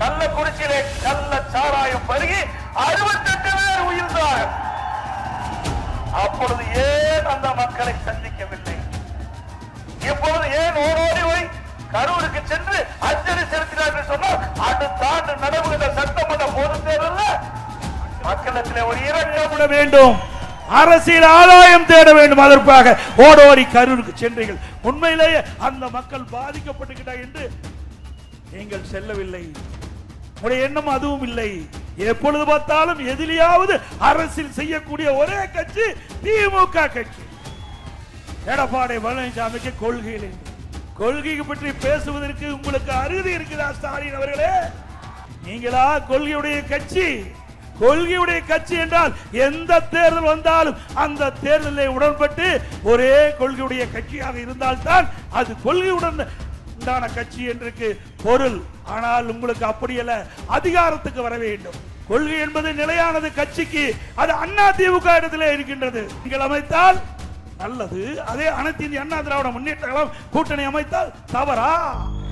கள்ளக்குறிச்சியிலே கள்ள சாராயம் பருகி 68 பேர் உயிர்ந்தார். அப்பொழுது ஏன் அந்த மக்களை சந்திக்கவில்லை? இப்பொழுது ஏன் ஓடோடி போய் கரூருக்கு சென்று அஞ்சலி செலுத்தினார்கள் சொன்னால் அடுத்த ஆண்டு நடைபெறுகிற சட்டமன்ற பொதுத் தேர்தலில் மக்களிடத்திலே ஒரு இரக்கம் வேண்டும், அரசியல் ஆதாயம் தேட வேண்டும். அதற்காக ஓடோடி கரூருக்கு சென்றீர்கள். உண்மையிலேயே அந்த மக்கள் பாதிக்கப்பட்டுவிட்டார் என்று நீங்கள் செல்லவில்லை. உடைய எண்ணம் அதுவும் இல்லை. எப்பொழுது பார்த்தாலும் எதிரியாவது அரசியல் செய்யக்கூடிய ஒரே கட்சி திமுக கட்சி. எடப்பாடி பழனிசாமிக்கு கொள்கையை பற்றி பேசுவதற்கு உங்களுக்கு அருகதை இருக்கிறதா ஸ்டாலின் அவர்களே? நீங்களா கொள்கையுடைய கட்சி? கொள்கையுடைய கட்சி என்றால் எந்த தேர்தல் வந்தாலும் அந்த தேர்தலில் உடன்பட்டு ஒரே கொள்கையுடைய கட்சியாக இருந்தால்தான் அது கொள்கையுடன் உண்டான கட்சி என்று பொருள். ஆனால் உங்களுக்கு அப்படியல்ல, அதிகாரத்துக்கு வர வேண்டும். கொள்கை என்பது நிலையானது கட்சிக்கு. அது அண்ணா திமுக இடத்திலே இருக்கின்றது. நீங்கள் அமைத்தால் நல்லது. அதே அனைத்து இந்திய அண்ணா திராவிட முன்னேற்ற கழகம் கூட்டணி அமைத்தால் தவறா?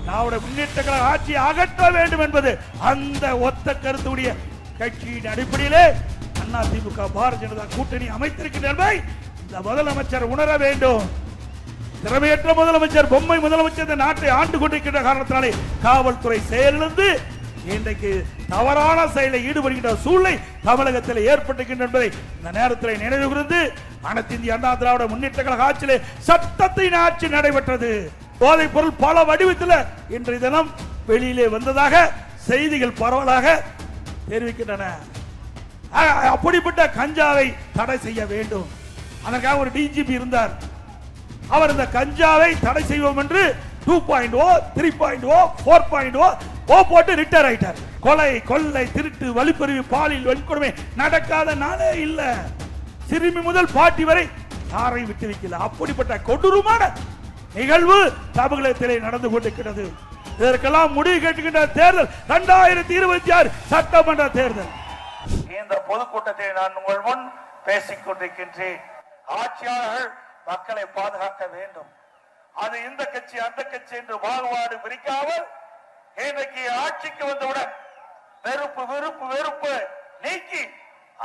திராவிட முன்னேற்ற கழக ஆட்சி அகற்ற வேண்டும் என்பது அந்த ஒத்த கருத்துடைய கட்சியின் அடிப்படையிலே அண்ணா திமுக பாரதிய ஜனதா கூட்டணி அமைத்திருக்கின்ற இந்த முதலமைச்சர் உணர வேண்டும். திறமையற்ற முதலமைச்சர், பொம்மை முதலமைச்சர் இந்த நாட்டை ஆண்டு கொண்டிருக்கின்ற காரணத்தினாலே காவல்துறை செயலிழந்து இன்றைக்கு தவறான செயலில் ஈடுபடுகின்ற சூழ்நிலை தமிழகத்தில் ஏற்பட்டிருக்கின்ற என்பதை இந்த நேரத்தில் நினைவு கூர்ந்து அனைத்து இந்திய அண்ணா திராவிட முன்னேற்ற கழக ஆட்சியிலே சட்டத்தின் ஆட்சி நடைபெற்றது. போதைப் பொருள் பல வடிவத்தில் இன்றைய தினம் வெளியிலே வந்ததாக செய்திகள் பரவலாக தெரிவிக்கின்றன. அப்படிப்பட்ட கஞ்சாவை தடை செய்ய வேண்டும். அதற்காக ஒரு டிஜிபி இருந்தார். அவர் இந்த கஞ்சாவை தடை செய்வோம் என்று 2.0, 3.0, 4.0 போட்டு ரிட்டர் ஆயிட்டார். கொலை, கொள்ளை, திருட்டு, வழிப்பறிவு, பாலியல் வன்கொடுமை நடக்காத நாளே இல்ல. சிறுமி முதல் பாட்டி வரை யாரை விட்டு வைக்கல. அப்படிப்பட்ட கொடூரமான நிகழ்வு தமிழகத்திலே நடந்து கொண்டிருக்கிறது. இதற்கெல்லாம் முடிவு கேட்டுக்கின்ற தேர்தல் 2026 சட்டமன்ற தேர்தல். இந்த பொதுக்கூட்டத்தை நான் உங்கள் முன் பேசிக் கொண்டிருக்கின்றேன். ஆட்சியாளர்கள் மக்களை பாதுகாக்க வேண்டும். அது இந்த கட்சி அந்த கட்சி என்று பாகுபாடு பிரிக்காமல் இன்றைக்கு ஆட்சிக்கு வந்தவுடன் வெறுப்பு நீக்கி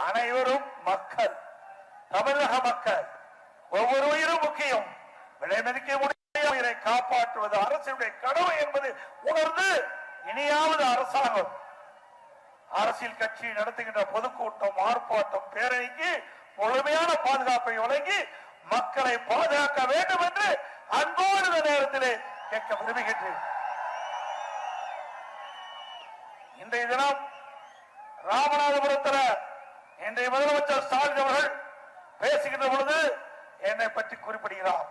அனைவரும் மக்கள், தமிழக மக்கள், ஒவ்வொரு உயிரும் முக்கியம். விலைமதிக்க முடியாத காப்பாற்றுவது அரசுடைய கடமை என்பது உணர்ந்து இனியாவது அரசாங்கம் அரசியல் கட்சி நடத்துகின்ற பொதுக்கூட்டம், ஆர்ப்பாட்டம், பேரணிக்கு முழுமையான பாதுகாப்பை வழங்கி மக்களை பாதுகாக்க வேண்டும் என்று அன்போடு இந்த நேரத்திலே கேட்க விரும்புகின்றேன். இன்றைய தினம் ராமநாதபுரத்தில் இன்றைய முதலமைச்சர் ஸ்டாலின் அவர்கள் பேசுகின்ற பொழுது என்னை பற்றி குறிப்பிடுகிறார்.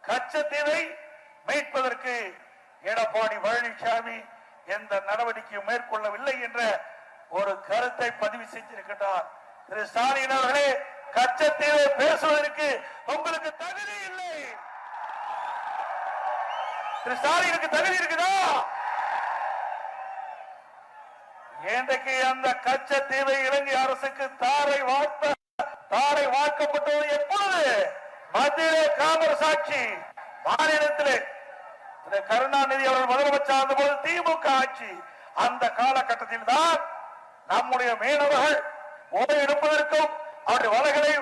கச்சத்தீவை மீட்பதற்கு எடப்பாடி பழனிசாமி எந்த நடவடிக்கையும் மேற்கொள்ளவில்லை என்ற ஒரு கருத்தை பதிவு செஞ்சிருக்கின்றார். திரு ஸ்டாலின் அவர்களே, கச்சத்தீவை பேசுவதற்கு உங்களுக்கு தகுதி இல்லை. திரு ஸ்டாலினுக்கு தகுதி இருக்குதா? இன்றைக்கு அந்த கச்சத்தீவை இலங்கை அரசுக்கு தாரை வார்க்கப்பட்டது எப்பொழுது? மத்தியிலே காங்கிரஸ் ஆட்சி, மாநிலத்திலே கருணாநிதி அவர்கள் முதலமைச்சர் ஆனபோது திமுக ஆட்சி. அந்த காலகட்டத்தில் தான் நம்முடைய மீனவர்கள் ஓய்வு எடுப்பதற்கும் அவருடைய வலைகளை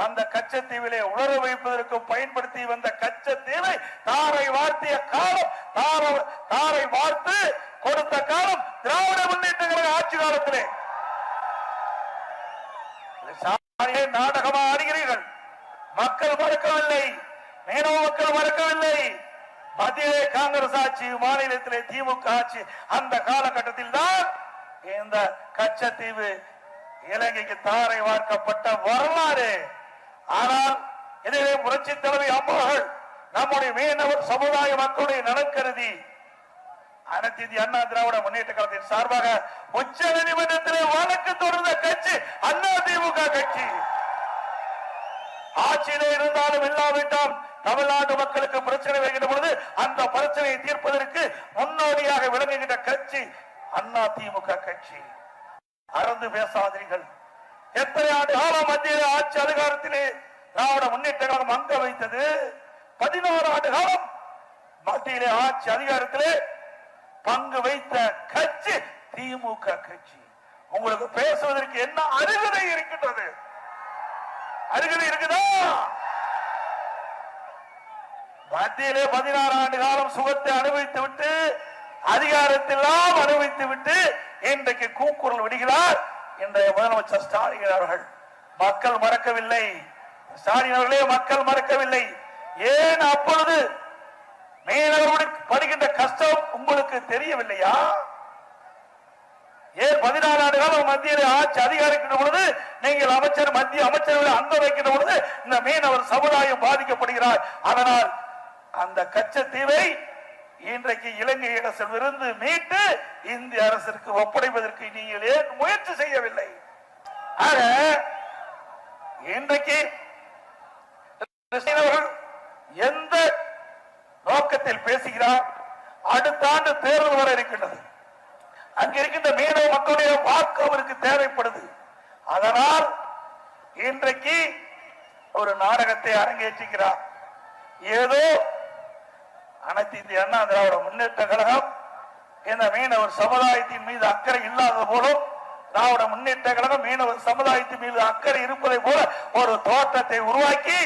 அந்த கச்சத்தீவிலே உணர வைப்பதற்கும் பயன்படுத்தி வந்த கச்சத்தீவை தாரை வார்த்திய காலம், தாரை வார்த்து கொடுத்த காலம் திராவிட முன்னேற்ற கழக ஆட்சி காலத்திலே. நாடகமா ஆடுகிறீர்கள். மக்கள் மறக்கவில்லை, மீனவ மக்கள் மறக்கவில்லை. மத்தியிலே காங்கிரஸ் ஆட்சி, மாநிலத்திலே திமுக ஆட்சி. அந்த காலகட்டத்தில் தான் இந்த கச்சத்தீவு இலங்கைக்கு தாரை வார்க்கப்பட்ட வரலாறு. ஆனால் இதிலே புரட்சி தலைவி அம்மாள் நம்முடைய மீனவர் சமுதாய மக்களுடைய நலன் கருதி அனைத்து இந்திய அண்ணா திராவிட முன்னேற்ற கழகத்தின் சார்பாக உச்ச நீதிமன்றத்திலே வழக்கு தொடர்ந்த கட்சி அண்ணா திமுக கட்சி. ஆட்சியிலே இருந்தாலும் இல்லாவிட்டால் தமிழ்நாட்டு மக்களுக்கு பிரச்சனை வருகின்ற பொழுது அந்த பிரச்சனையை தீர்ப்பதற்கு முன்னோடியாக விளங்குகின்ற கட்சி அண்ணா திமுக கட்சி. அறந்து பேசாதீர்கள். எத்தனை ஆண்டு காலம் மத்திய ஆட்சி அதிகாரத்திலே திராவிட முன்னேற்ற கழகம் அங்க வைத்தது? 11 ஆண்டு காலம் மத்தியிலே ஆட்சி அதிகாரத்திலே பங்கு வைத்த கட்சி திமுக கட்சி. உங்களுக்கு பேசுவதற்கு என்ன அருகதை இருக்கின்றது? அருகதை இருக்குதா? மத்தியிலே 16 ஆண்டு காலம் சுகத்தை அனுபவித்து விட்டு அதிகாரத்தெல்லாம் அனுபவித்து விட்டு இன்றைக்கு கூக்குரல் விடுகிறார் இன்றைய முதலமைச்சர் ஸ்டாலின் அவர்கள். மக்கள் மறக்கவில்லை. ஸ்டாலின் அவர்களே, மக்கள் மறக்கவில்லை. ஏன் அப்பொழுது மீனவர்களுக்கு படுகின்ற கஷ்டம் உங்களுக்கு தெரியவில்லையா? ஏன் 14 ஆண்டு காலம் மத்தியில் ஆட்சி அதிகாரிக்கின்ற பொழுது நீங்கள் மத்திய அமைச்சர்களை அங்க வைக்கின்ற பொழுது இந்த மீனவர் சமுதாயம் பாதிக்கப்படுகிறார். அதனால் அந்த கச்சத்தீவை இன்றைக்கு இலங்கை அரசிலிருந்து மீட்டு இந்திய அரசிற்கு ஒப்படைப்பதற்கு நீங்கள் ஏன் முயற்சி செய்யவில்லை? ஆக இன்றைக்கு எந்த நோக்கத்தில் பேசுகிறார்? அடுத்த ஆண்டு தேர்தல் வர இருக்கின்றது. அங்க இருக்கின்ற மீனவ மக்களுடைய வாக்கு அவருக்கு தேவைப்படுது. அதனால் இன்றைக்கு ஒரு நாடகத்தை அரங்கேற்றுகிறார். ஏதோ அனைத்து இந்திய அண்ணா திராவிட முன்னேற்ற கழகம் இந்த மீனவர் சமுதாயத்தின் மீது அக்கறை இல்லாத போலும் திராவிட முன்னேற்ற கழகம் மீனவர் சமுதாயத்தின் மீது அக்கறை இருப்பதை போல ஒரு தோற்றத்தை உருவாக்கி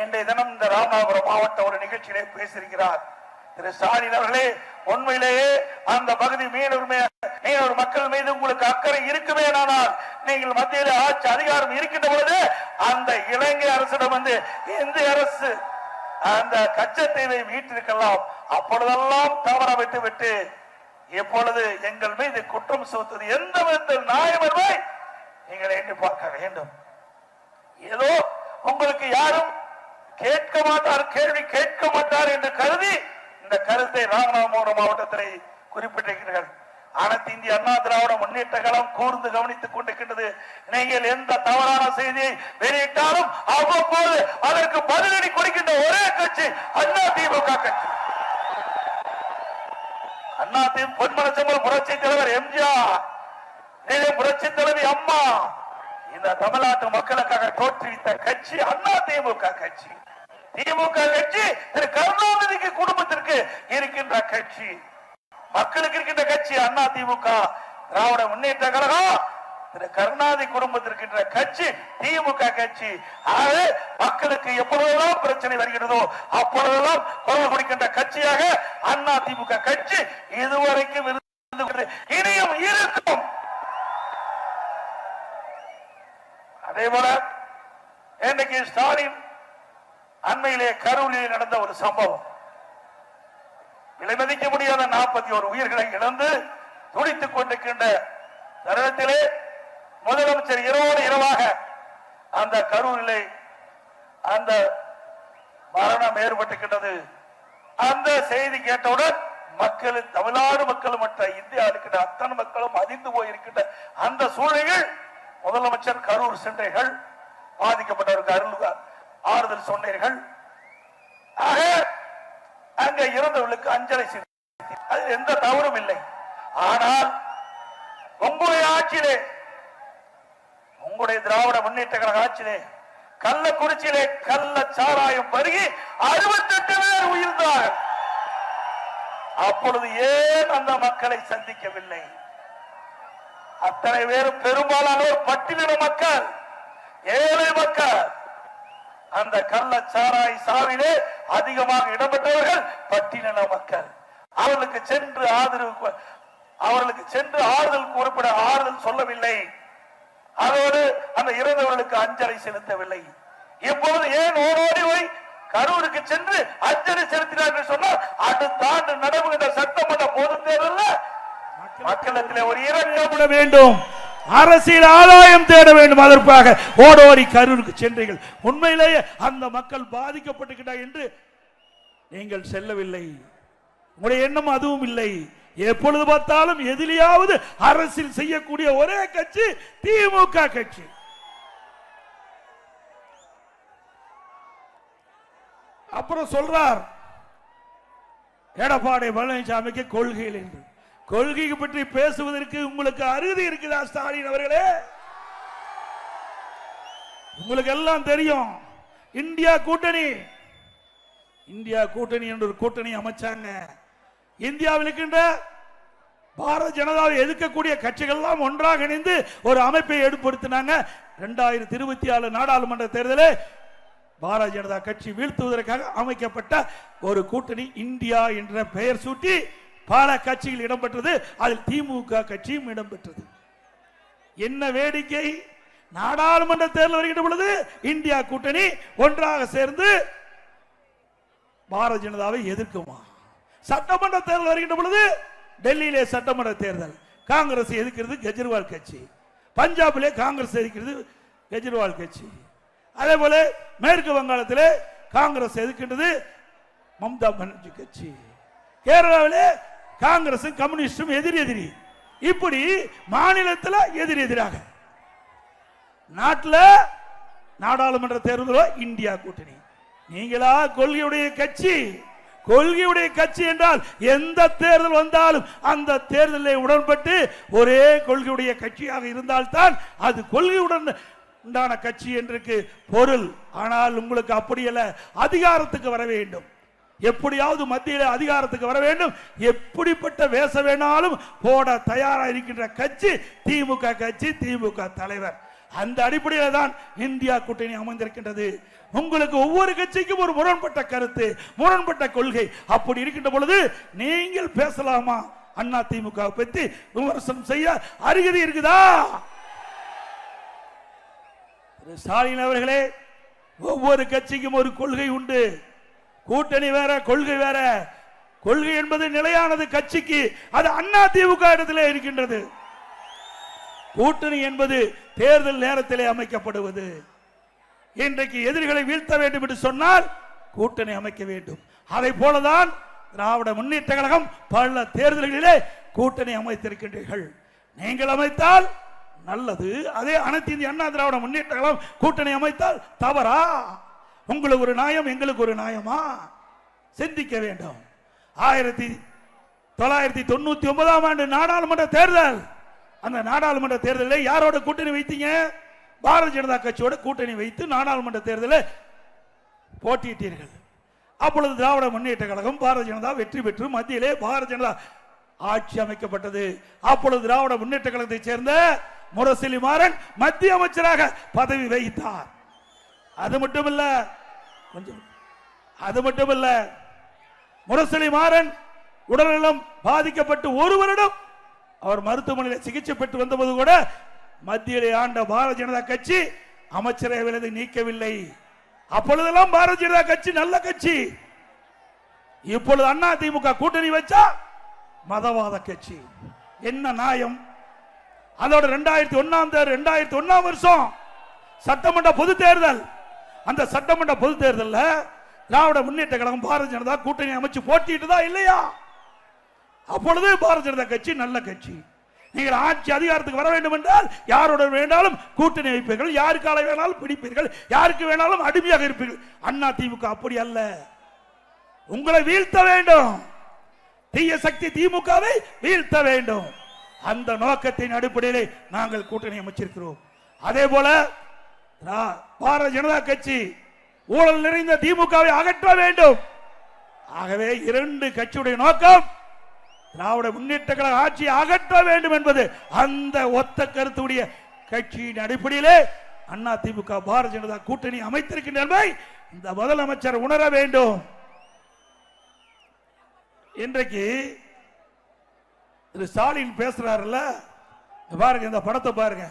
இன்றைய தினம் இந்த ராமநாதபுரம் மாவட்ட ஒரு நிகழ்ச்சியிலே பேசியிருக்கிறார் திரு ஸ்டாலின் அவர்களே. உண்மையிலேயே அந்த பகுதி மீனவர் மக்கள் மீது உங்களுக்கு அக்கறை இருக்குமேனால் நீங்கள் மத்தியில் ஆட்சி அதிகாரம் இருக்கின்ற பொழுது அந்த இலங்கை அரசிடம் வந்து இந்திய அரசு அந்த கச்சத்தீவை மீட்டிருக்கலாம். அப்பொழுதெல்லாம் தவற விட்டு இப்பொழுது எங்கள் மீது குற்றம் சுமத்துவது எந்த விதத்தில் நியாயம் என்பதை நீங்கள் எண்ணி பார்க்க வேண்டும். ஏதோ உங்களுக்கு யாரும் கேட்க மாட்டார், கேள்வி கேட்க மாட்டார் என்று கருதி இந்த கருத்தை ராமநாதபுரம் மாவட்டத்தில் குறிப்பிட்டிருக்கிறீர்கள். அனைத்து இந்திய அண்ணா திராவிட முன்னேற்ற கழகம் கூர்ந்து கவனித்துக் கொண்டிருக்கின்றது. நீங்கள் எந்த தவறான செய்தியை வெளியிட்டாலும் அவ்வப்போது அதற்கு பதிலடி கொடுக்கின்ற ஒரே கட்சி அண்ணா திமுக கட்சி. அண்ணா திமுக பொன்மனச்செம்மல் புரட்சி தலைவர் எம்ஜிஆர், புரட்சி தலைவி அம்மா இந்த தமிழ்நாட்டு மக்களுக்காக தோற்றுவித்த கட்சி அண்ணா திமுக கட்சி. திமுக கட்சி திரு கருணாநிதிக்கு குடும்பத்திற்கு இருக்கின்ற கட்சி, மக்களுக்கு இருக்கின்ற கட்சி அண்ணா திமுக. திராவிட முன்னேற்ற கழகம் திரு கருணாநிதி குடும்பத்திற்கின்ற கட்சி திமுக கட்சி. ஆகவே மக்களுக்கு எப்பொழுதெல்லாம் பிரச்சனை வருகிறதோ அப்பொழுதெல்லாம் குரல் கொடுக்கின்ற கட்சியாக அண்ணா திமுக கட்சி இதுவரைக்கும் இனியும் இருக்கும். அதே போல இன்னைக்கு ஸ்டாலின் அண்மையிலே கரூரில் நடந்த ஒரு சம்பவம், விலை மதிக்க முடியாத 41 உயிர்களை இழந்து துடித்துக் கொண்டிருக்கின்ற தருணத்திலே முதலமைச்சர் இரவோடு இரவாக அந்த கரூரிலே அந்த மரணம் ஏற்பட்டிருக்கின்றது. அந்த செய்தி கேட்டவுடன் மக்கள், தமிழ்நாடு மக்கள் மற்ற இந்தியா இருக்கின்ற அத்தனை மக்களும் அதிர்ந்து போயிருக்கின்ற அந்த சூழலில் முதலமைச்சர் கரூர் சென்றீர்கள், பாதிக்கப்பட்டவருக்கு ஆறுதல் சொன்னீர்கள். ஆக அங்க இறந்தவர்களுக்கு அஞ்சலி செலுத்தி அதில் எந்த தவறும் இல்லை. ஆனால் உங்களுடைய ஆட்சியிலே, உங்களுடைய திராவிட முன்னேற்ற கழக ஆட்சியிலே கள்ளக்குறிச்சியிலே கள்ள சாராயம் பருகி 68 பேர் உயிர்ந்தார்கள். அப்பொழுது ஏன் அந்த மக்களை சந்திக்கவில்லை? அத்தனை பேரும் பெரும்பாலானோர் பட்டியலின மக்கள், ஏழை மக்கள். அந்த கள்ளச்சாராய் சாவிலே அதிகமாக இடம்பெற்றவர்கள் பட்டியலின மக்கள். அவர்களுக்கு சென்று ஆறுதல் கூறப்பட ஆறுதல் சொல்லவில்லை. அதோடு அந்த இறந்தவர்களுக்கு அஞ்சலி செலுத்தவில்லை. இப்பொழுது ஏன் ஓடோடி போய் கரூருக்கு சென்று அஞ்சலி செலுத்தினார் என்று சொன்னால் அடுத்த ஆண்டு நடைபெறுகின்ற சட்டமன்ற பொதுத் தேர்தலில் மக்களிடத்திலே ஒரு இரக்கப்பட வேண்டும், அரசியல் ஆதாயம் தேட வேண்டும். அதற்காக ஓடோடி கரூருக்கு சென்றீர்கள். உண்மையிலேயே அந்த மக்கள் பாதிக்கப்பட்டிருக்கிறார் என்று நீங்கள் செல்லவில்லை. உங்களுடைய எண்ணம் அதுவும் இல்லை. எப்பொழுது பார்த்தாலும் எதிலையாவது அரசியல் செய்யக்கூடிய ஒரே கட்சி திமுக கட்சி. அப்புறம் சொல்றார் எடப்பாடி பழனிசாமிக்கு கொள்கைகள் என்று. கொள்கை பற்றி பேசுவதற்கு உங்களுக்கு அருகதை இருக்குதா ஸ்டாலின் அவர்களே? உங்களுக்கு எல்லாம் தெரியும். இந்தியா கூட்டணி என்ற ஒரு கூட்டணி அமைச்சாங்க. இந்தியாவில் இருக்கின்ற பாரதிய ஜனதாவை எதிர்க்கக்கூடிய கட்சிகள் எல்லாம் ஒன்றாக இணைந்து ஒரு அமைப்பை ஏற்படுத்தினாங்க. 2024 நாடாளுமன்ற தேர்தலில் பாரதிய ஜனதா கட்சி வீழ்த்துவதற்காக அமைக்கப்பட்ட ஒரு கூட்டணி இந்தியா என்ற பெயர் சூட்டி பல கட்சிகள் இடம்பெற்றது. அதில் திமுக கட்சியும் இடம்பெற்றது. என்ன வேடிக்கை! நாடாளுமன்ற தேர்தல் வருகின்ற பொழுது இந்தியா கூட்டணி ஒன்றாக சேர்ந்து பாரதிய ஜனதாவை எதிர்க்குமா? சட்டமன்ற தேர்தல் வருகின்ற பொழுது டெல்லியிலே சட்டமன்ற தேர்தல் காங்கிரஸ் எதிர்க்கிறது கெஜ்ரிவால் கட்சி, பஞ்சாபிலே காங்கிரஸ் எதிர்க்கிறது கெஜ்ரிவால் கட்சி, அதே போல மேற்கு வங்காளத்திலே காங்கிரஸ் எதிர்க்கின்றது மம்தா பானர்ஜி கட்சி, கேரளாவிலே காங்கிரசும் கம்யூனிஸ்டும் எதிரி. இப்படி மாநிலத்தில் எதிராக, நாட்டில் நாடாளுமன்ற தேர்தலோ இந்தியா கூட்டணி. நீங்களா கொள்கையுடைய கட்சி என்றால் எந்த தேர்தல் வந்தாலும் அந்த தேர்தலில் உடன்பட்டு ஒரே கொள்கையுடைய கட்சியாக இருந்தால்தான் அது கொள்கையுடன் உண்டான கட்சி என்று பொருள். ஆனால் உங்களுக்கு அப்படியல்ல, அதிகாரத்துக்கு வர வேண்டும், எப்படியாவது மத்தியில் அதிகாரத்துக்கு வர வேண்டும், எப்படிப்பட்ட வேஷ வேணாலும் போட தயாராக இருக்கின்ற கட்சி திமுக கட்சி, திமுக தலைவர். அந்த அடிப்படையில் தான் இந்தியா கூட்டணி அமைந்திருக்கின்றது. உங்களுக்கு ஒவ்வொரு கட்சிக்கும் ஒரு முரண்பட்ட கருத்து, முரண்பட்ட கொள்கை. அப்படி இருக்கின்ற பொழுது நீங்கள் பேசலாமா? அண்ணா திமுக பற்றி விமர்சனம் செய்ய அருகதை இருக்குதா? ஸ்டாலின் அவர்களே, ஒவ்வொரு கட்சிக்கும் ஒரு கொள்கை உண்டு. கூட்டணி வேற, கொள்கை வேற. கொள்கை என்பது நிலையானது கட்சிக்கு, அது அண்ணா திமுக இடத்திலே இருக்கின்றது. கூட்டணி என்பது தேர்தல் நேரத்திலே அமைக்கப்படுவது. இன்றைக்கு எதிரிகளை வீழ்த்த வேண்டும் என்று சொன்னால் கூட்டணி அமைக்க வேண்டும். அதை போலதான் திராவிட முன்னேற்ற கழகம் பல தேர்தல்களிலே கூட்டணி அமைத்திருக்கின்றீர்கள். நீங்கள் அமைத்தால் நல்லது, அதே அனைத்து இந்திய அண்ணா திராவிட முன்னேற்ற கழகம் கூட்டணி அமைத்தால் தவறா? உங்களுக்கு ஒரு நியாயம், எங்களுக்கு ஒரு நியாயமா? சிந்திக்க வேண்டும். 1999ஆம் ஆண்டு நாடாளுமன்ற தேர்தல், அந்த நாடாளுமன்ற தேர்தலில் யாரோட கூட்டணி வைத்தீங்க? பாரதிய ஜனதா கட்சியோட கூட்டணி வைத்து நாடாளுமன்ற தேர்தலில் போட்டியிட்டீர்கள். அப்பொழுது திராவிட முன்னேற்ற கழகம், பாரதிய ஜனதா வெற்றி பெற்று மத்தியிலே பாரதிய ஜனதா ஆட்சி அமைக்கப்பட்டது. அப்பொழுது திராவிட முன்னேற்ற கழகத்தை சேர்ந்த முரசொலி மாறன் மத்திய அமைச்சராக பதவி வகித்தார். அது மட்டுமல்ல, முரசொலி மாறன் உடல்நலம் பாதிக்கப்பட்டு ஒரு வருடம் அவர் மருத்துவமனையில் சிகிச்சை பெற்று வந்தபோது கூட மத்தியிலே ஆண்ட பாரதிய ஜனதா கட்சி அமைச்சரவையிலிருந்து நீக்கவில்லை. அப்பொழுதெல்லாம் பாரதிய ஜனதா கட்சி நல்ல கட்சி. இப்பொழுது அண்ணா திமுக கூட்டணி வச்சா மதவாத கட்சி. என்ன நியாயம்? அதோட 2001ஆம் வருஷம் சட்டமன்ற பொது தேர்தல். அந்த சட்டமன்ற பொது தேர்தலில் திராவிட முன்னேற்ற கழகம் பாரதிய ஜனதா கூட்டணி அமைச்சு போட்டிட்டுதா இல்லையா? அப்பொழுது பாரதிய ஜனதா கட்சி நல்ல கட்சி. நீங்கள் ஆட்சி அதிகாரத்துக்கு வர வேண்டும் என்றால் யாருடன் வேண்டாலும் கூட்டணி வைப்பீர்கள், யாருக்கு ஆளை வேணாலும் பிடிப்பீர்கள், யாருக்கு வேணாலும் அடிமையாக இருப்பீர்கள். அண்ணா திமுக அப்படி அல்ல. உங்களை வீழ்த்த வேண்டும், தீய சக்தி திமுகவை வீழ்த்த வேண்டும். அந்த நோக்கத்தின் அடிப்படையிலே நாங்கள் கூட்டணி அமைச்சிருக்கிறோம். அதே போல பாரதிய ஜனதா கட்சி ஊழல் நிறைந்த திமுகவை அகற்ற வேண்டும். ஆகவே இரண்டு கட்சியுடைய நோக்கம் திராவிட முன்னேற்ற கழக ஆட்சியை அகற்ற வேண்டும் என்பது அந்த ஒத்த கருத்துடைய கட்சியின் அடிப்படையிலே அண்ணா திமுக பாரதிய ஜனதா கூட்டணி அமைத்திருக்கின்ற என்பதை இந்த முதலமைச்சர் உணர வேண்டும். இன்றைக்கு திரு ஸ்டாலின் பேசுறாருல்ல, பாருங்க, இந்த படத்தை பாருங்க.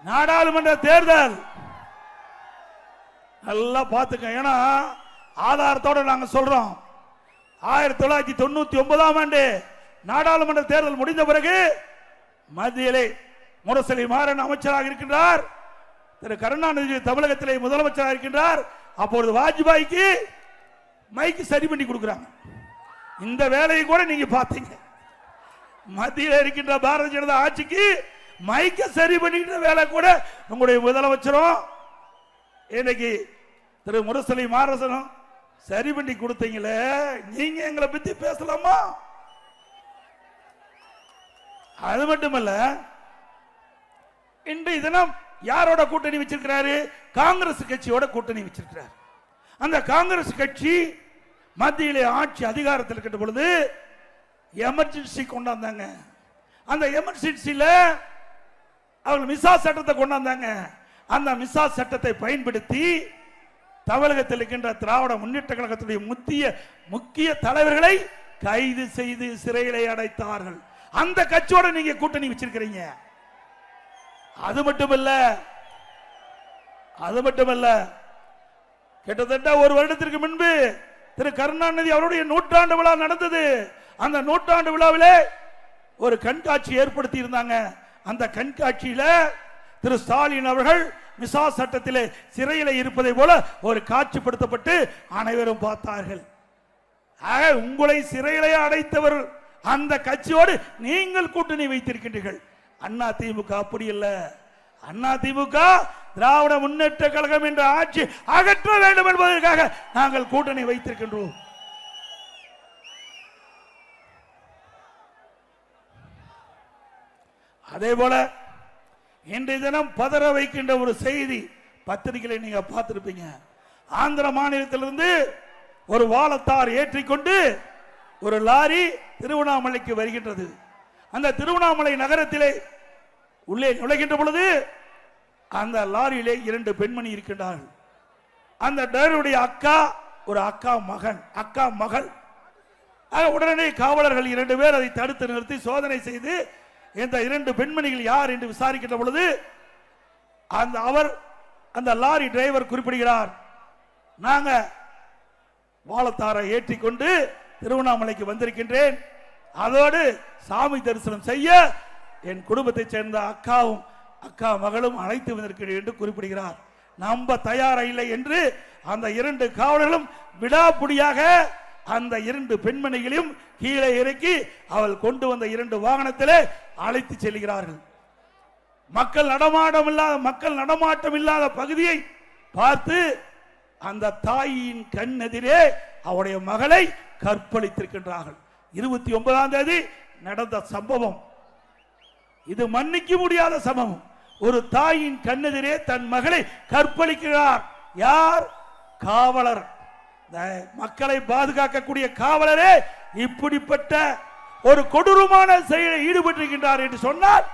நாடாளுமன்ற தேர்தல் நல்லா பார்த்துக்க. ஏன்னா ஆதாரத்தோட நாங்க சொல்றோம். 1999ஆம் ஆண்டு நாடாளுமன்ற தேர்தல் முடிந்த பிறகு மத்தியிலே முரசொலி மாறன் அமைச்சராக இருக்கின்றார், திரு கருணாநிதி தமிழகத்திலே முதலமைச்சராக இருக்கின்றார். அப்பொழுது வாஜ்பாய்க்கு மைக்கு சரி பண்ணி கொடுக்கிறாங்க. இந்த வேலையை கூட நீங்க பார்த்தீங்க. மத்தியில் இருக்கின்ற பாரதிய ஜனதா ஆட்சிக்கு மைக்க சரி பண்ணிக்கிற வேலை கூட உங்களுடைய முதலமைச்சரும் இன்னைக்கு திரு முரசொலி மாறனும் சரி பண்ணி கொடுத்தீங்களே. நீங்க எங்களை பத்தி பேசலாமா? அது மட்டுமல்ல, இன்றைய தினம் யாரோட கூட்டணி வச்சிருக்கிறாரு? காங்கிரஸ் கட்சியோட கூட்டணி வச்சிருக்கிறார். அந்த காங்கிரஸ் கட்சி மத்தியிலே ஆட்சி அதிகாரத்தில் இருக்கின்ற பொழுது எமர்ஜென்சி கொண்டாந்தாங்க. அந்த எமர்ஜென்சில அவங்க மிசா சட்டத்தை கொண்டாந்தாங்க. அந்த மிசா சட்டத்தை பயன்படுத்தி தமிழகத்தில் இருக்கின்ற திராவிட முன்னேற்ற கழகத்துடைய முக்கிய தலைவர்களை கைது செய்து சிறையிலே அடைத்தார்கள். அந்த கட்சியோட நீங்க கூட்டணி வச்சிருக்கிறீங்க. அது மட்டுமல்ல கிட்டத்தட்ட ஒரு வருடத்திற்கு முன்பு திரு கருணாநிதி அவருடைய நூற்றாண்டு விழா நடந்தது. அந்த நூற்றாண்டு விழாவிலே ஒரு கண்காட்சி ஏற்படுத்தி இருந்தாங்க. அந்த கண்காட்சியில திரு ஸ்டாலின் அவர்கள் மிசா சட்டத்திலே சிறையில் இருப்பதை போல ஒரு காட்சிப்படுத்தப்பட்டு அனைவரும் பார்த்தார்கள். உங்களை சிறையிலே அடைத்தவர் அந்த கட்சியோடு நீங்கள் கூட்டணி வைத்திருக்கின்றீர்கள். அண்ணா திமுக அப்படி இல்ல. அண்ணா திமுக திராவிட முன்னேற்ற கழகம் என்ற ஆட்சி அகற்ற வேண்டும் என்பதற்காக நாங்கள் கூட்டணி வைத்திருக்கின்றோம். அதே போல இன்றைய தினம் பதற வைக்கின்ற ஒரு செய்தி பத்திரிகைகளை நீங்க பார்த்திருப்பீங்க. ஆந்திர மாநிலத்திலிருந்து ஒரு வாழத்தார் ஏற்றிக்கொண்டு ஒரு லாரி திருவண்ணாமலைக்கு வருகின்றது. அந்த திருவண்ணாமலை நகரத்திலே உள்ளே நுழைகின்ற பொழுது அந்த லாரியிலே 2 பெண்மணி இருக்கின்றார்கள். அந்த டிரைவருடைய அக்கா மகள். உடனே காவலர்கள் 2 பேர் அதை தடுத்து நிறுத்தி சோதனை செய்து இந்த 2 பெண்மணிகள் யார் என்று விசாரிக்கின்ற பொழுது அந்த லாரி டிரைவர் குறிப்பிடுகிறார், நாங்க வாழத்தாரை ஏற்றிக்கொண்டு திருவண்ணாமலைக்கு வந்திருக்கின்றேன். அதோடு சாமி தரிசனம் செய்ய என் குடும்பத்தை சேர்ந்த அக்கா மகளும் அழைத்து வந்திருக்கிறேன் என்று குறிப்பிடுகிறார். நம்ப தயாரா இல்லை என்று அந்த 2 காவலர்களும் விடாப்புடியாக அந்த 2 பெண்மணிகளையும் கீழே இறக்கி அவள் கொண்டு வந்த 2 வாகனத்திலே அழைத்து செல்கிறார்கள். மக்கள் நடமாட்டம் இல்லாத பகுதியை பார்த்து அந்த தாயின் கண்ணெதிரே அவருடைய மகளை கற்பழித்திருக்கின்றார்கள். 29ஆம் தேதி நடந்த சம்பவம். இது மன்னிக்க முடியாத சம்பவம். ஒரு தாயின் கண்ணெதிரே தன் மகளை கற்பழிக்கிறார். யார்? காவலர். மக்களை பாதுகாக்கக்கூடிய காவலரே இப்படிப்பட்ட ஒரு கொடூரமான செயலில் ஈடுபட்டிருக்கின்றார் என்று சொன்னால்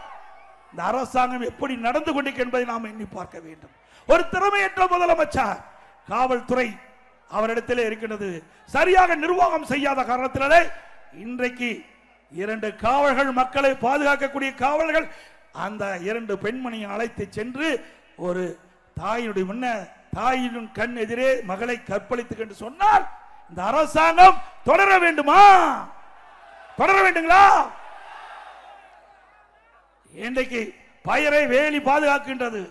இந்த அரசாங்கம் எப்படி நடந்து கொண்டிருக்கிறது என்பதை நாம் எண்ணி பார்க்க வேண்டும். ஒரு திறமையற்ற முதலமைச்சர், காவல்துறை அவரிடத்திலே இருக்கின்றது. சரியாக நிர்வாகம் செய்யாத காரணத்தினாலே இன்றைக்கு 2 காவலர்கள், மக்களை பாதுகாக்கக்கூடிய காவலர்கள் அந்த 2 பெண்மணியை அழைத்து சென்று ஒரு தாயின் கண் எதிரே மகளை கற்பழித்து என்று சொன்னால் இந்த அரசாங்கம் தொடர வேண்டுமா? தொடர வேண்டுங்களா? இன்றைக்கு பயரை வேலி பாதுகாக்கின்றது.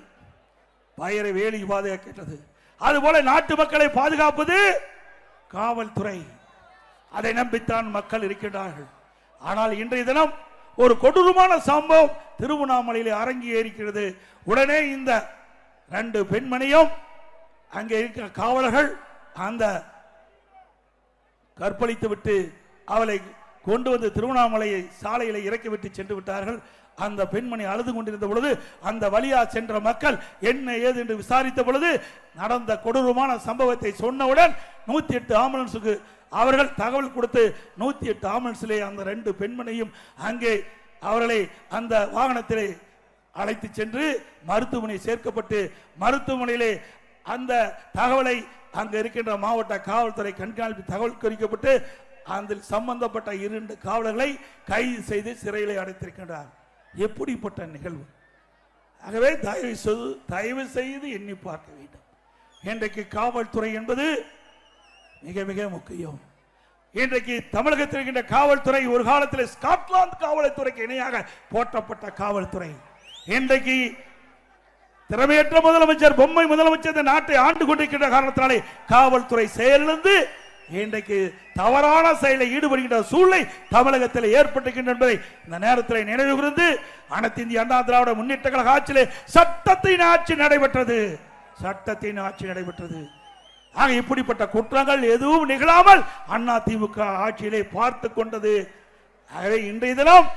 அதுபோல நாட்டு மக்களை பாதுகாப்பது காவல்துறை. அதை நம்பித்தான் மக்கள் இருக்கின்றார்கள். ஆனால் இன்றைய தினம் ஒரு கொடூரமான சம்பவம் திருவண்ணாமலையில் அரங்கேறிக்கிறது. உடனே இந்த 2 பெண்மணியும் அங்கே இருக்கிற காவலர்கள் அந்த கற்பழித்து விட்டு அவளை கொண்டு வந்து திருவண்ணாமலையை சாலையில இறக்கிவிட்டு சென்று விட்டார்கள். அந்த பெண்மணி அழுது கொண்டிருந்த பொழுது அந்த வழியா சென்ற மக்கள் என்ன ஏது என்று விசாரித்த பொழுது நடந்த கொடூரமான சம்பவத்தை சொன்னவுடன் 108 ஆம்புலன்ஸுக்கு அவர்கள் தகவல் கொடுத்து 108 ஆம்புலன்ஸிலே அந்த 2 பெண்மணியும் அங்கே அவர்களை அந்த வாகனத்திலே அழைத்து சென்று மருத்துவமனை சேர்க்கப்பட்டு மருத்துவமனையிலே அந்த தகவலை அங்கு இருக்கின்ற மாவட்ட காவல்துறை கண்காணிப்பு தகவல் குறிக்கப்பட்டு அதில் சம்பந்தப்பட்ட 2 காவலர்களை கைது செய்து சிறையிலே அடைத்திருக்கின்றார். எப்படிப்பட்ட நிகழ்வு! ஆகவே தயவு செய்து எண்ணி பார்க்க வேண்டும். இன்றைக்கு காவல்துறை என்பது மிக மிக முக்கியம். இன்றைக்கு தமிழகத்தில் இருக்கின்ற காவல்துறை ஒரு காலத்தில் ஸ்காட்லாந்து காவல்துறைக்கு இணையாக போற்றப்பட்ட காவல்துறை. இன்றைக்கு திறமையற்ற முதலமைச்சர், பொம்மை முதலமைச்சர் இந்த நாட்டை ஆண்டு கொண்டிருக்கின்ற காரணத்தினாலே காவல்துறை செயலிழந்து இன்றைக்கு தவறான செயலை ஈடுபடுகின்ற சூழ்நிலை தமிழகத்தில் ஏற்பட்டிருக்கின்ற என்பதை இந்த நேரத்தில் நினைவு கூர்ந்து அனைத்து இந்திய அண்ணா திராவிட முன்னேற்ற கழக ஆட்சியிலே சட்டத்தின் ஆட்சி நடைபெற்றது. ஆக இப்படிப்பட்ட குற்றங்கள் எதுவும் நிகழாமல் அண்ணா திமுக ஆட்சியிலே பார்த்து கொண்டது. ஆகவே இன்றைய தினம்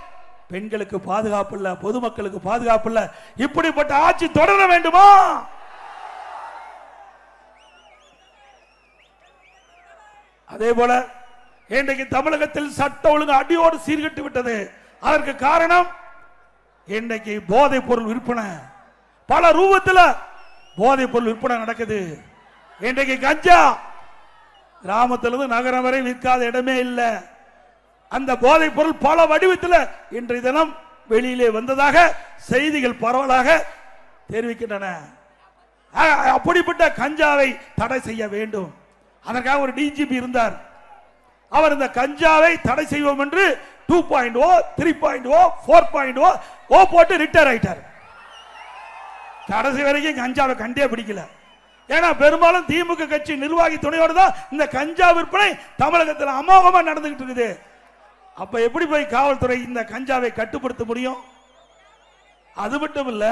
பெண்களுக்கு பாதுகாப்பு இல்ல, பொதுமக்களுக்கு பாதுகாப்பு இல்ல. இப்படிப்பட்ட ஆட்சி தொடர வேண்டுமா? அதே போல இன்றைக்கு தமிழகத்தில் சட்ட ஒழுங்கு அடியோடு சீர்கட்டு விட்டது. அதற்கு காரணம் இன்றைக்கு போதைப் பொருள் விற்பனை பல ரூபத்தில் போதைப் பொருள் விற்பனை நடக்குது. இன்றைக்கு கஞ்சா கிராமத்திலிருந்து நகரம் வரை விற்காத இடமே இல்லை. அந்த போதைப் பொருள் பல வடிவத்தில் இன்றைய தினம் வெளியிலே வந்ததாக செய்திகள் பரவலாக தெரிவிக்கின்றன. அப்படிப்பட்ட கஞ்சாவை தடை செய்ய வேண்டும். அதற்காக ஒரு டிஜிபி இருந்தார். அவர் இந்த கஞ்சாவை தடை செய்வோம் என்று 2.0, 3.0, 4.0 போட்டு ரிட்டையர் ஆயிட்டார். கடைசி வரைக்கும் கஞ்சாவை கண்டே பிடிக்கல. ஏன்னா பெரும்பாலும் திமுக கட்சி நிர்வாகி துணையோடு தான் இந்த கஞ்சா விற்பனை தமிழகத்தில் அமோகமா நடந்துகிட்டு இருக்குது. அப்ப எப்படி போய் காவல்துறை இந்த கஞ்சாவை கட்டுப்படுத்த முடியும்? அது மட்டும் இல்ல,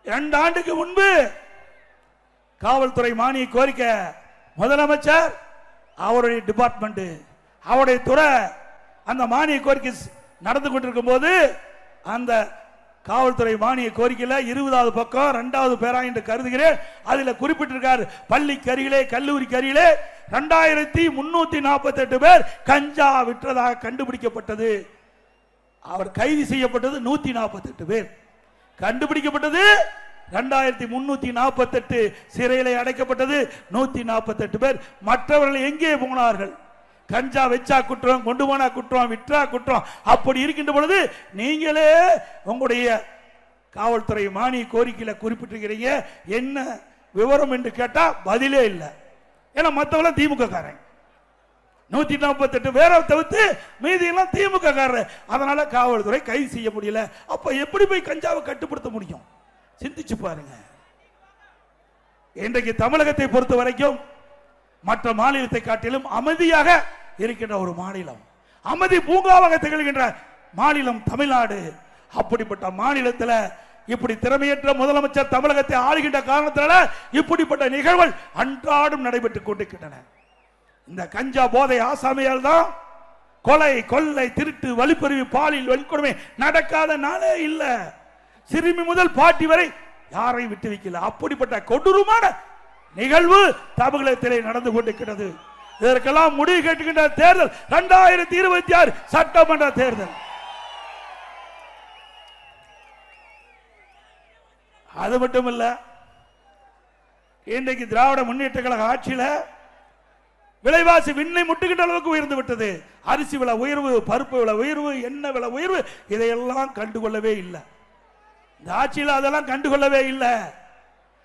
2 ஆண்டுக்கு முன்பு காவல்துறை மானிய கோரிக்கை முதலமைச்சர் அவருடைய டிபார்ட்மெண்ட் அவருடைய துறை அந்த மானிய கோரிக்கை நடந்து கொண்டிருக்கும் போது அந்த காவல்துறை மானிய கோரிக்கையில் 20வது பக்கம் 2வது பேரா என்று கருதுகிறேன். அதில் குறிப்பிட்டிருக்கார், பள்ளிக்கு அருகிலே கல்லூரிக்கு அருகிலே 2348 பேர் கஞ்சா விற்றதாக கண்டுபிடிக்கப்பட்டது. அவர் கைது செய்யப்பட்டது 148 பேர், கண்டுபிடிக்கப்பட்டது 2348, சிறையிலே அடைக்கப்பட்டது 148 பேர். மற்றவர்கள் எங்கே போனார்கள்? கஞ்சா வச்சா குற்றம், கொண்டு போனா குற்றம், விற்றா குற்றம். அப்படி இருக்கின்ற பொழுது நீங்களே உங்களுடைய காவல்துறை மானிய கோரிக்கையில குறிப்பிட்டிருக்கிறீங்க, என்ன விவரம் என்று கேட்டா பதிலே இல்லை. ஏன்னா மற்றவங்க திமுக காரன், 148 பேரை தவிர்த்து மீதி எல்லாம் திமுக காரர். அதனால காவல்துறை கைது செய்ய முடியல. அப்ப எப்படி போய் கஞ்சாவை கட்டுப்படுத்த முடியும்? சிந்திச்சு பாருங்க. இன்றைக்கு தமிழகத்தை பொறுத்த வரைக்கும் மற்ற மாநிலத்தை காட்டிலும் அமைதியாக இருக்கின்ற ஒரு மாநிலம், அமைதி பூங்காவாக திகழ்கின்ற மாநிலம் தமிழ்நாடு. அப்படிப்பட்ட மாநிலத்தில் இப்படி திறமையற்ற முதலமைச்சர் தமிழகத்தை ஆளுகின்ற காரணத்தினால இப்படிப்பட்ட நிகழ்வுகள் அன்றாடம் நடைபெற்றுக் கொண்டிருக்கின்றன. இந்த கஞ்சா போதை ஆசாமியால் தான் கொலை, கொள்ளை, திருட்டு, வழிப்பறிவு, பாலியல் வன்கொடுமை நடக்காத நாளே இல்ல. சிறுமி முதல் பாட்டி வரை யாரை விட்டு வைக்கல. அப்படிப்பட்ட கொடூரமான நிகழ்வு தமிழகத்திலே நடந்து கொண்டிருக்கிறது. இதற்கெல்லாம் முடிவு கேட்டுக்கின்ற தேர்தல் 2026 சட்டமன்ற தேர்தல். அது மட்டுமல்ல, இன்றைக்கு திராவிட முன்னேற்ற கழக ஆட்சியில விலைவாசி விண்ணை முட்டுகின்ற அளவுக்கு உயர்ந்து விட்டது. அரிசி விலை உயர்வு, பருப்பு விலை உயர்வு, எண்ணெய் விலை உயர்வு, இதையெல்லாம் கண்டுகொள்ளவே இல்லை. இந்த ஆட்சியில் அதெல்லாம் கண்டுகொள்ளவே இல்லை.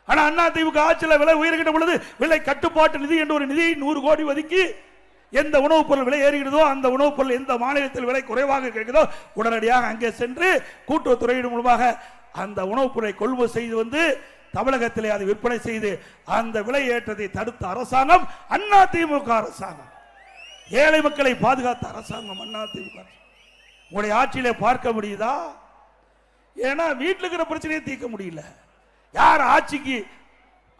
ஆனா அண்ணா திமுக ஆட்சியில் விலை உயர்கின்ற பொழுது விலை கட்டுப்பாட்டு நிதி என்ற ஒரு நிதியை 100 கோடி ஒதுக்கி எந்த உணவுப் பொருள் விலை ஏறுகிறதோ அந்த உணவுப் பொருள் எந்த மாநிலத்தில் விலை குறைவாக கிடைக்கிறதோ உடனடியாக அங்கே சென்று கூட்டுறவுத்துறையின் மூலமாக அந்த உணவுப் பொருளை கொள்முதல் செய்து வந்து தமிழகத்திலே அதை விற்பனை செய்து அந்த விலை ஏற்றத்தை தடுத்த அரசாங்கம் அண்ணா திமுக அரசாங்கம். ஏழை மக்களை பாதுகாத்த அரசாங்கம் அண்ணா திமுக. உங்களுடைய ஆட்சியிலே பார்க்க முடியுதா? ஏன்னா வீட்டில் இருக்கிற பிரச்சனையை தீர்க்க முடியல. யார் ஆட்சிக்கு,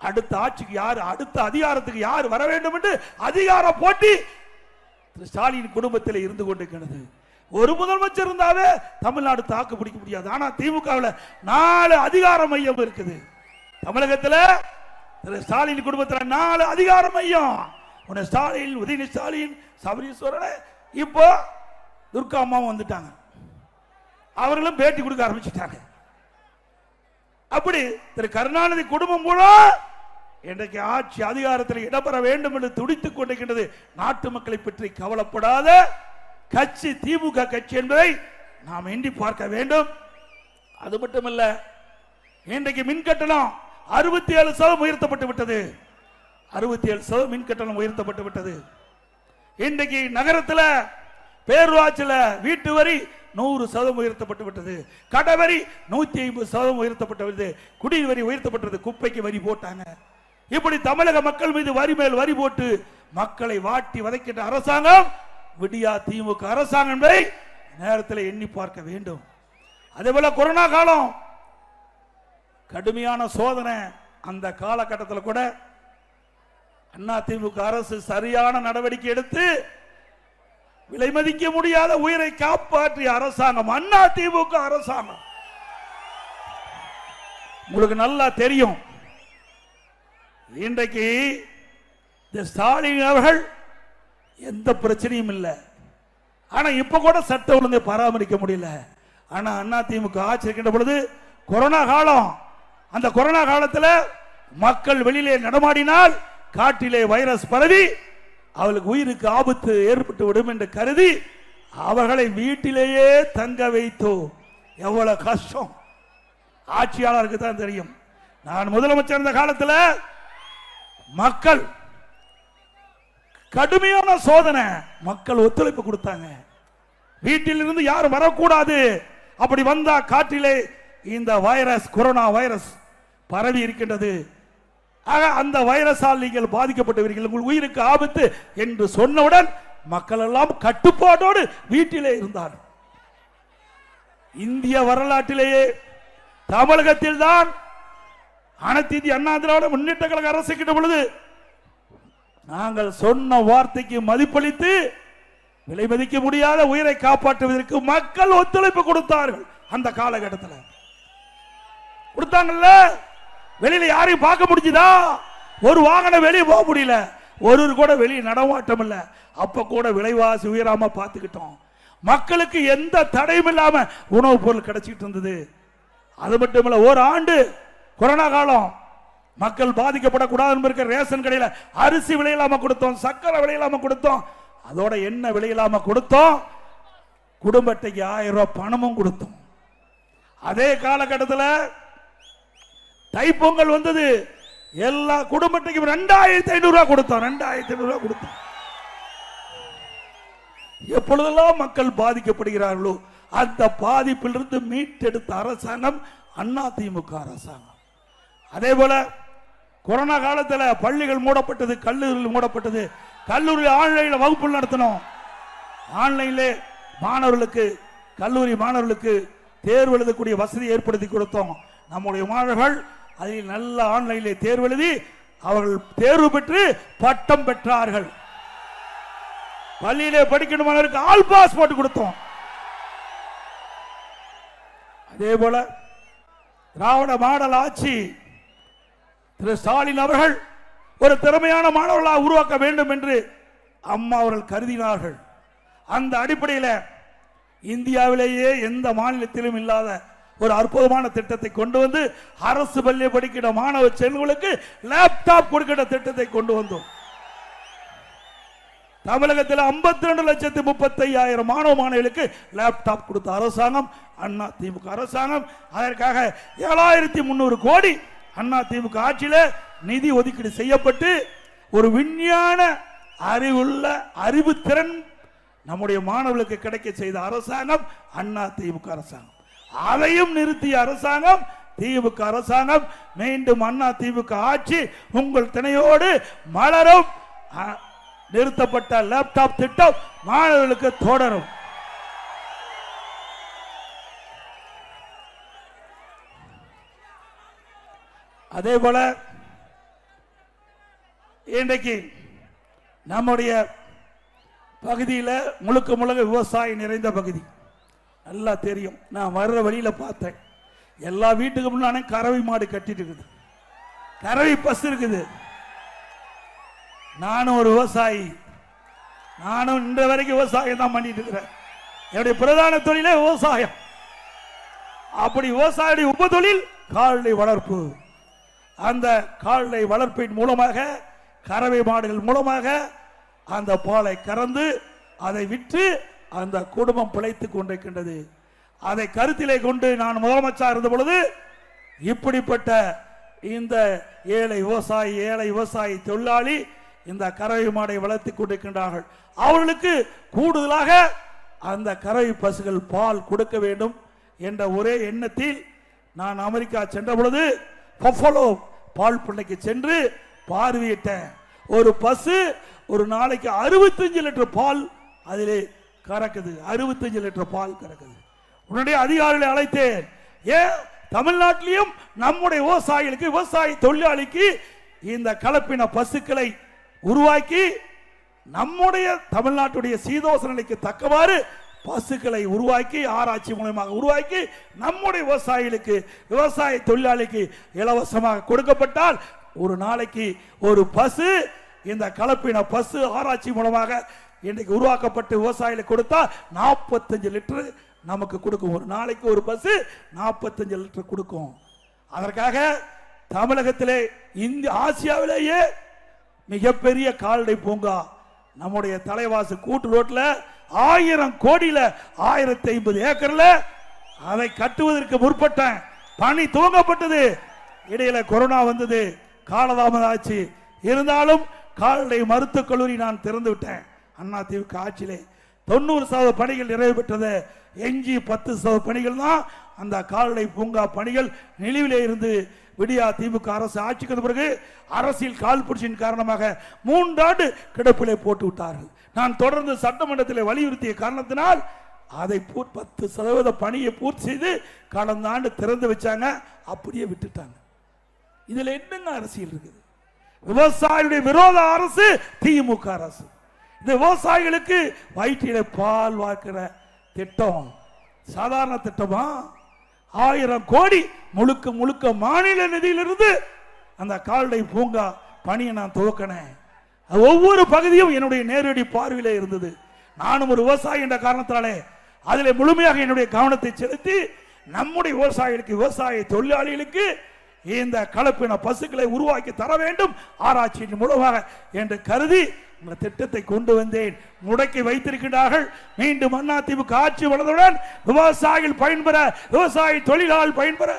அடுத்த ஆட்சிக்கு யார், அடுத்த அதிகாரத்துக்கு யார் வர வேண்டும் என்று அதிகார போட்டி ஸ்டாலின் குடும்பத்தில் இருந்து கொண்டிருக்கிறது. ஒரு முதலமைச்சர் இருந்தாவே தமிழ்நாடு தாக்கு பிடிக்க முடியாது. ஆனா திமுகவில் 4 அதிகார மையம் இருக்குது. தமிழகத்தில் ஸ்டாலின் குடும்பத்தில் 4 அதிகார மையம். ஸ்டாலின், உதயநிதி ஸ்டாலின், சபரீஸ்வரன், இப்போ துர்கா அம்மாவும் வந்துட்டாங்க. அவர்களும் பேட்டி கொடுக்க ஆரம்பிச்சுட்டாங்க. அப்படி திரு கருணாநிதி குடும்பம் கூட இன்றைக்கு ஆட்சி அதிகாரத்தில் இடம்பெற வேண்டும் என்று துடித்துக் கொண்டிருக்கின்றது. நாட்டு மக்களை பற்றி கவலைப்படாத கட்சி திமுக கட்சி என்பதை நாம் எண்ணி பார்க்க வேண்டும். அது மட்டுமல்ல, இன்றைக்கு மின் கட்டணம் 67% உயர்த்தப்பட்டு விட்டது. 67% மின் கட்டணம் உயர்த்தப்பட்டு விட்டது. இன்றைக்கு நகரத்தில் பேரூராட்சியில் வீட்டு வரி 100% உயர்த்தப்பட்டு விட்டது. கடவரி 150% உயர்த்தப்பட்டு விட்டது. குடிநீர் வரி உயர்த்தப்பட்டது. குப்பைக்கு வரி போட்டாங்க. இப்படி தமிழக மக்கள் மீது வரி மேல் வரி போட்டு மக்களை வாட்டி வதைக்கின்ற அரசாங்கம் விடியா திமுக அரசாங்கம் என்பதை நேரத்தில் எண்ணி பார்க்க வேண்டும். அதே போல கொரோனா காலம் கடுமையான சோதனை. அந்த காலகட்டத்தில் கூட அண்ணா திமுக அரசு சரியான நடவடிக்கை எடுத்து விலை மதிக்க முடியாத உயிரை காப்பாற்றிய அரசாங்கம் அண்ணா திமுக அரசாங்கம். உங்களுக்கு நல்லா தெரியும், இன்றைக்கு ஸ்டாலின் அவர்கள் எந்த பிரச்சனையும் இல்லை. ஆனா இப்ப கூட சட்ட ஒழுங்கை பராமரிக்க முடியல. ஆனா அதிமுக ஆட்சி இருக்கின்ற பொழுது கொரோனா காலம், அந்த கொரோனா காலத்தில் மக்கள் வெளியிலே நடமாடினால் காட்டிலே வைரஸ் பரவி அவளுக்கு உயிருக்கு ஆபத்து ஏற்பட்டு விடும் என்று கருதி அவர்களை வீட்டிலேயே தங்க வைத்தோம். எவ்வளவு கஷ்டம் ஆட்சியாளருக்கு தான் தெரியும். நான் முதலமைச்சர் இருந்த காலத்தில் மக்கள் கடுமையான சோதனை, மக்கள் ஒத்துழைப்பு கொடுத்தாங்க. வீட்டிலிருந்து யாரும் வரக்கூடாது, அப்படி வந்தா காட்டிலே இந்த வைரஸ் கொரோனா வைரஸ் பரவி இருக்கின்றது, ஆக அந்த வைரஸால் நீங்கள் பாதிக்கப்பட்டவர்கள், உங்கள் உயிருக்கு ஆபத்து என்று சொன்னவுடன் மக்கள் எல்லாம் கட்டுப்பாட்டோடு வீட்டிலே இருந்தார். இந்திய வரலாற்றிலேயே தமிழகத்தில் தான் அனைத்து இந்திய அண்ணா திராவிட முன்னேற்ற கழக அரசு கிட்ட பொழுது நாங்கள் சொன்ன வார்த்தைக்கு மதிப்பளித்து விலை மதிக்க முடியாத உயிரை காப்பாற்றுவதற்கு மக்கள் ஒத்துழைப்பு கொடுத்தார்கள். அந்த காலகட்டத்தில் கொடுத்தாங்கல்ல. வெளியில யாரையும் பார்க்க முடிஞ்சுதா? ஒரு வாகனம் வெளியே போக முடியல, ஒரு கூட வெளியே நடமாட்டம் இல்ல. அப்ப கூட விலைவாசி உயராம பார்த்துக்கிட்டோம். மக்களுக்கு எந்த தடையும் இல்லாம உணவுப் பொருள் கிடைச்சிட்டு இருந்தது. அது மட்டும் இல்ல, ஒரு ஆண்டு கொரோனா காலம் மக்கள் பாதிக்கப்படக்கூடாது என்பதற்கு ரேஷன் கடையில் அரிசி விலையில்லாம கொடுத்தோம், சக்கரை விலையில்லாம கொடுத்தோம், அதோட என்ன விலையில்லாம கொடுத்தோம், குடும்ப அட்டைக்கு 1000 ரூபாய் பணமும் கொடுத்தோம். அதே காலகட்டத்தில் தைப்பொங்கல் வந்தது, எல்லா குடும்ப அட்டைக்கும் 2500 ரூபாய் கொடுத்தோம். 2500 ரூபாய் கொடுத்தோம். எப்பொழுதெல்லாம் மக்கள் பாதிக்கப்படுகிறார்களோ அந்த பாதிப்பிலிருந்து மீட்டெடுத்த அரசாங்கம் அதிமுக அரசாங்கம். அதே போல கொரோனா காலத்தில் பள்ளிகள் மூடப்பட்டது, கல்லூரிகள் மூடப்பட்டது. கல்லூரியில் ஆன்லைன்ல வகுப்பு நடத்தணும். ஆன்லைன்ல மாணவர்களுக்கு, கல்லூரி மாணவர்களுக்கு தேர்வு எழுதக்கூடிய வசதி ஏற்படுத்தி கொடுத்தோம். நம்முடைய மாணவர்கள் அதில் நல்ல ஆன்லைனிலே தேர்வு எழுதி அவர்கள் தேர்வு பெற்று பட்டம் பெற்றார்கள். பள்ளியிலே படிக்கணுமானவருக்கு ஆல் பாஸ் போட்டு கொடுத்தோம். அதே போல திராவிட மாடல் ஆட்சி திரு ஸ்டாலின் அவர்கள் ஒரு திறமையான மாணவர்களாக உருவாக்க வேண்டும் என்று அம்மா அவர்கள் கருதினார்கள். அந்த அடிப்படையில் இந்தியாவிலேயே எந்த மாநிலத்திலும் இல்லாத ஒரு அற்புதமான திட்டத்தை கொண்டு வந்து அரசு பள்ளி படிக்கிற மாணவ செல்வங்களுக்கு லேப்டாப் கொடுக்கிற திட்டத்தை கொண்டு வந்தோம். தமிழகத்தில் 52,35,000 மாணவ மாணவிகளுக்கு லேப்டாப் கொடுத்த அரசாங்கம் அதிமுக அரசாங்கம். அதற்காக 7,300 கோடி அதிமுக ஆட்சியில் நிதி ஒதுக்கீடு செய்யப்பட்டு ஒரு விஞ்ஞான அறிவுள்ள அறிவுத்திறன் நம்முடைய மாணவர்களுக்கு கிடைக்க செய்த அரசாங்கம் அதிமுக அரசாங்கம். அதையும் நிறுத்திய அரசாங்கம் திமுக அரசாங்கம். மீண்டும் அதிமுக ஆட்சி உங்கள் துணையோடு மலரும். நிறுத்தப்பட்ட லேப்டாப் திட்டம் மாணவர்களுக்கு தொடரும். அதே போல இன்றைக்கு நம்முடைய பகுதியில் முழுக்க முழுக்க விவசாயம் நிறைந்த பகுதி. நல்லா தெரியும். நான் வர்ற வழியில பார்த்தேன், எல்லா வீட்டுக்கு முன்னாடி கறவை மாடு கட்டிட்டு இருக்குது, கறவை பஸ் இருக்குது. நானும் ஒரு விவசாயி, நானும் இன்ற வரைக்கும் விவசாயம் தான் பண்ணிட்டு இருக்கிறேன். என்னுடைய பிரதான தொழிலே விவசாயம். அப்படி விவசாயியுடைய உப தொழில் கால்நடை வளர்ப்பு. அந்த கால்நடை வளர்ப்பின் மூலமாக, கறவை மாடுகள் மூலமாக அந்த பாலை கறந்து அதை விற்று அந்த குடும்பம் பிழைத்துக் கொண்டிருக்கின்றது. அதை கருத்திலே கொண்டு நான் முதலமைச்சர் இருந்த பொழுது இப்படிப்பட்ட இந்த ஏழை விவசாயி தொழிலாளி இந்த கறவை மாடை வளர்த்துக் கொண்டிருக்கின்றார்கள். அவர்களுக்கு கூடுதலாக அந்த கறவை பசுகள் பால் கொடுக்க வேண்டும் என்ற ஒரே எண்ணத்தில் நான் அமெரிக்கா சென்ற பொழுது பஃபலோ பால் பண்ணைக்கு சென்று பார்வையிட்டேன். ஒரு பசு ஒரு நாளைக்கு 65 லிட்டர் பால் அதிலே கறக்குது. 65 லிட்டர் பால் கறக்குது. உடனே அதிகாரிகளை அழைத்தேன். ஏன் தமிழ்நாட்டிலையும் நம்முடைய விவசாயிகளுக்கு, விவசாய தொழிலாளிக்கு இந்த கலப்பின பசுக்களை உருவாக்கி நம்முடைய தமிழ்நாட்டுடைய சீதோஷ நிலைக்கு தக்கவாறு பசுக்களை உருவாக்கி ஆராய்ச்சி மூலமாக உருவாக்கி நம்முடைய விவசாயிகளுக்கு, விவசாய தொழிலாளிக்கு இலவசமாக கொடுக்கப்பட்டால் ஒரு நாளைக்கு ஒரு பசு, இந்த கலப்பின பசு ஆராய்ச்சி மூலமாக இன்றைக்கு உருவாக்கப்பட்டு விவசாயிகளுக்கு கொடுத்தா 45 லிட்டர் நமக்கு கொடுக்கும். ஒரு நாளைக்கு ஒரு பஸ் 45 லிட்டர் கொடுக்கும். அதற்காக தமிழகத்திலே இந்த ஆசியாவிலேயே மிகப்பெரிய கால்நடை பூங்கா நம்முடைய தலைவாசு கூட்டு ரோட்ல 1000 கோடியில 1050 ஏக்கர்ல அதை கட்டுவதற்கு முற்பட்டேன். பணி துவங்கப்பட்டது. இடையில கொரோனா வந்தது, காலதாமதம் ஆச்சு. இருந்தாலும் கால்நடை மருத்துவக் கல்லூரி நான் திறந்து விட்டேன். அதிமுக ஆட்சியிலே 90% பணிகள் நிறைவு பெற்றது. எஞ்சி 10% பணிகள் தான் அந்த கால்நடை பூங்கா பணிகள் நிலுவிலே இருந்து விடியா திமுக அரசு ஆட்சிக்கு வந்த பிறகு அரசியல் கால்புரட்சியின் காரணமாக 3 ஆண்டு கிடப்பிலே போட்டு விட்டார்கள். நான் தொடர்ந்து சட்டமன்றத்தில் வலியுறுத்திய காரணத்தினால் அதை 10% பணியை பூர்த்தி செய்து கடந்த ஆண்டு திறந்து வச்சாங்க. அப்படியே விட்டுட்டாங்க. இதுல என்னங்க அரசியல் இருக்குது? விவசாயிகளுடைய விரோத அரசு திமுக அரசு. இந்த விவசாயிகளுக்கு வயிற்றில பால் வார்க்கிற திட்டம் சாதாரண திட்டமா? 1000 கோடி முழுக்க முழுக்க மாநில நிதியிலிருந்து அந்த கால்நடை பூங்கா பணியை நான் துவக்கினேன். ஒவ்வொரு பகுதியும் என்னுடைய நேரடி பார்வையிலே இருந்தது. நானும் ஒரு விவசாயி என்ற காரணத்தினாலே அதில் முழுமையாக என்னுடைய கவனத்தை செலுத்தி நம்முடைய விவசாயிகளுக்கு, விவசாய தொழிலாளிகளுக்கு இந்த கலப்பின பசுக்களை உருவாக்கி தர வேண்டும் ஆராய்ச்சியின் மூலமாக என்று கருதி இந்த திட்டத்தை கொண்டு வந்தேன். முடக்கி வைத்திருக்கிறார்கள். மீண்டும் அதிமுக ஆட்சி வளர்ந்தவுடன் விவசாயிகள் பயன்பெற, விவசாய தொழிலாளர்கள் பயன்பெற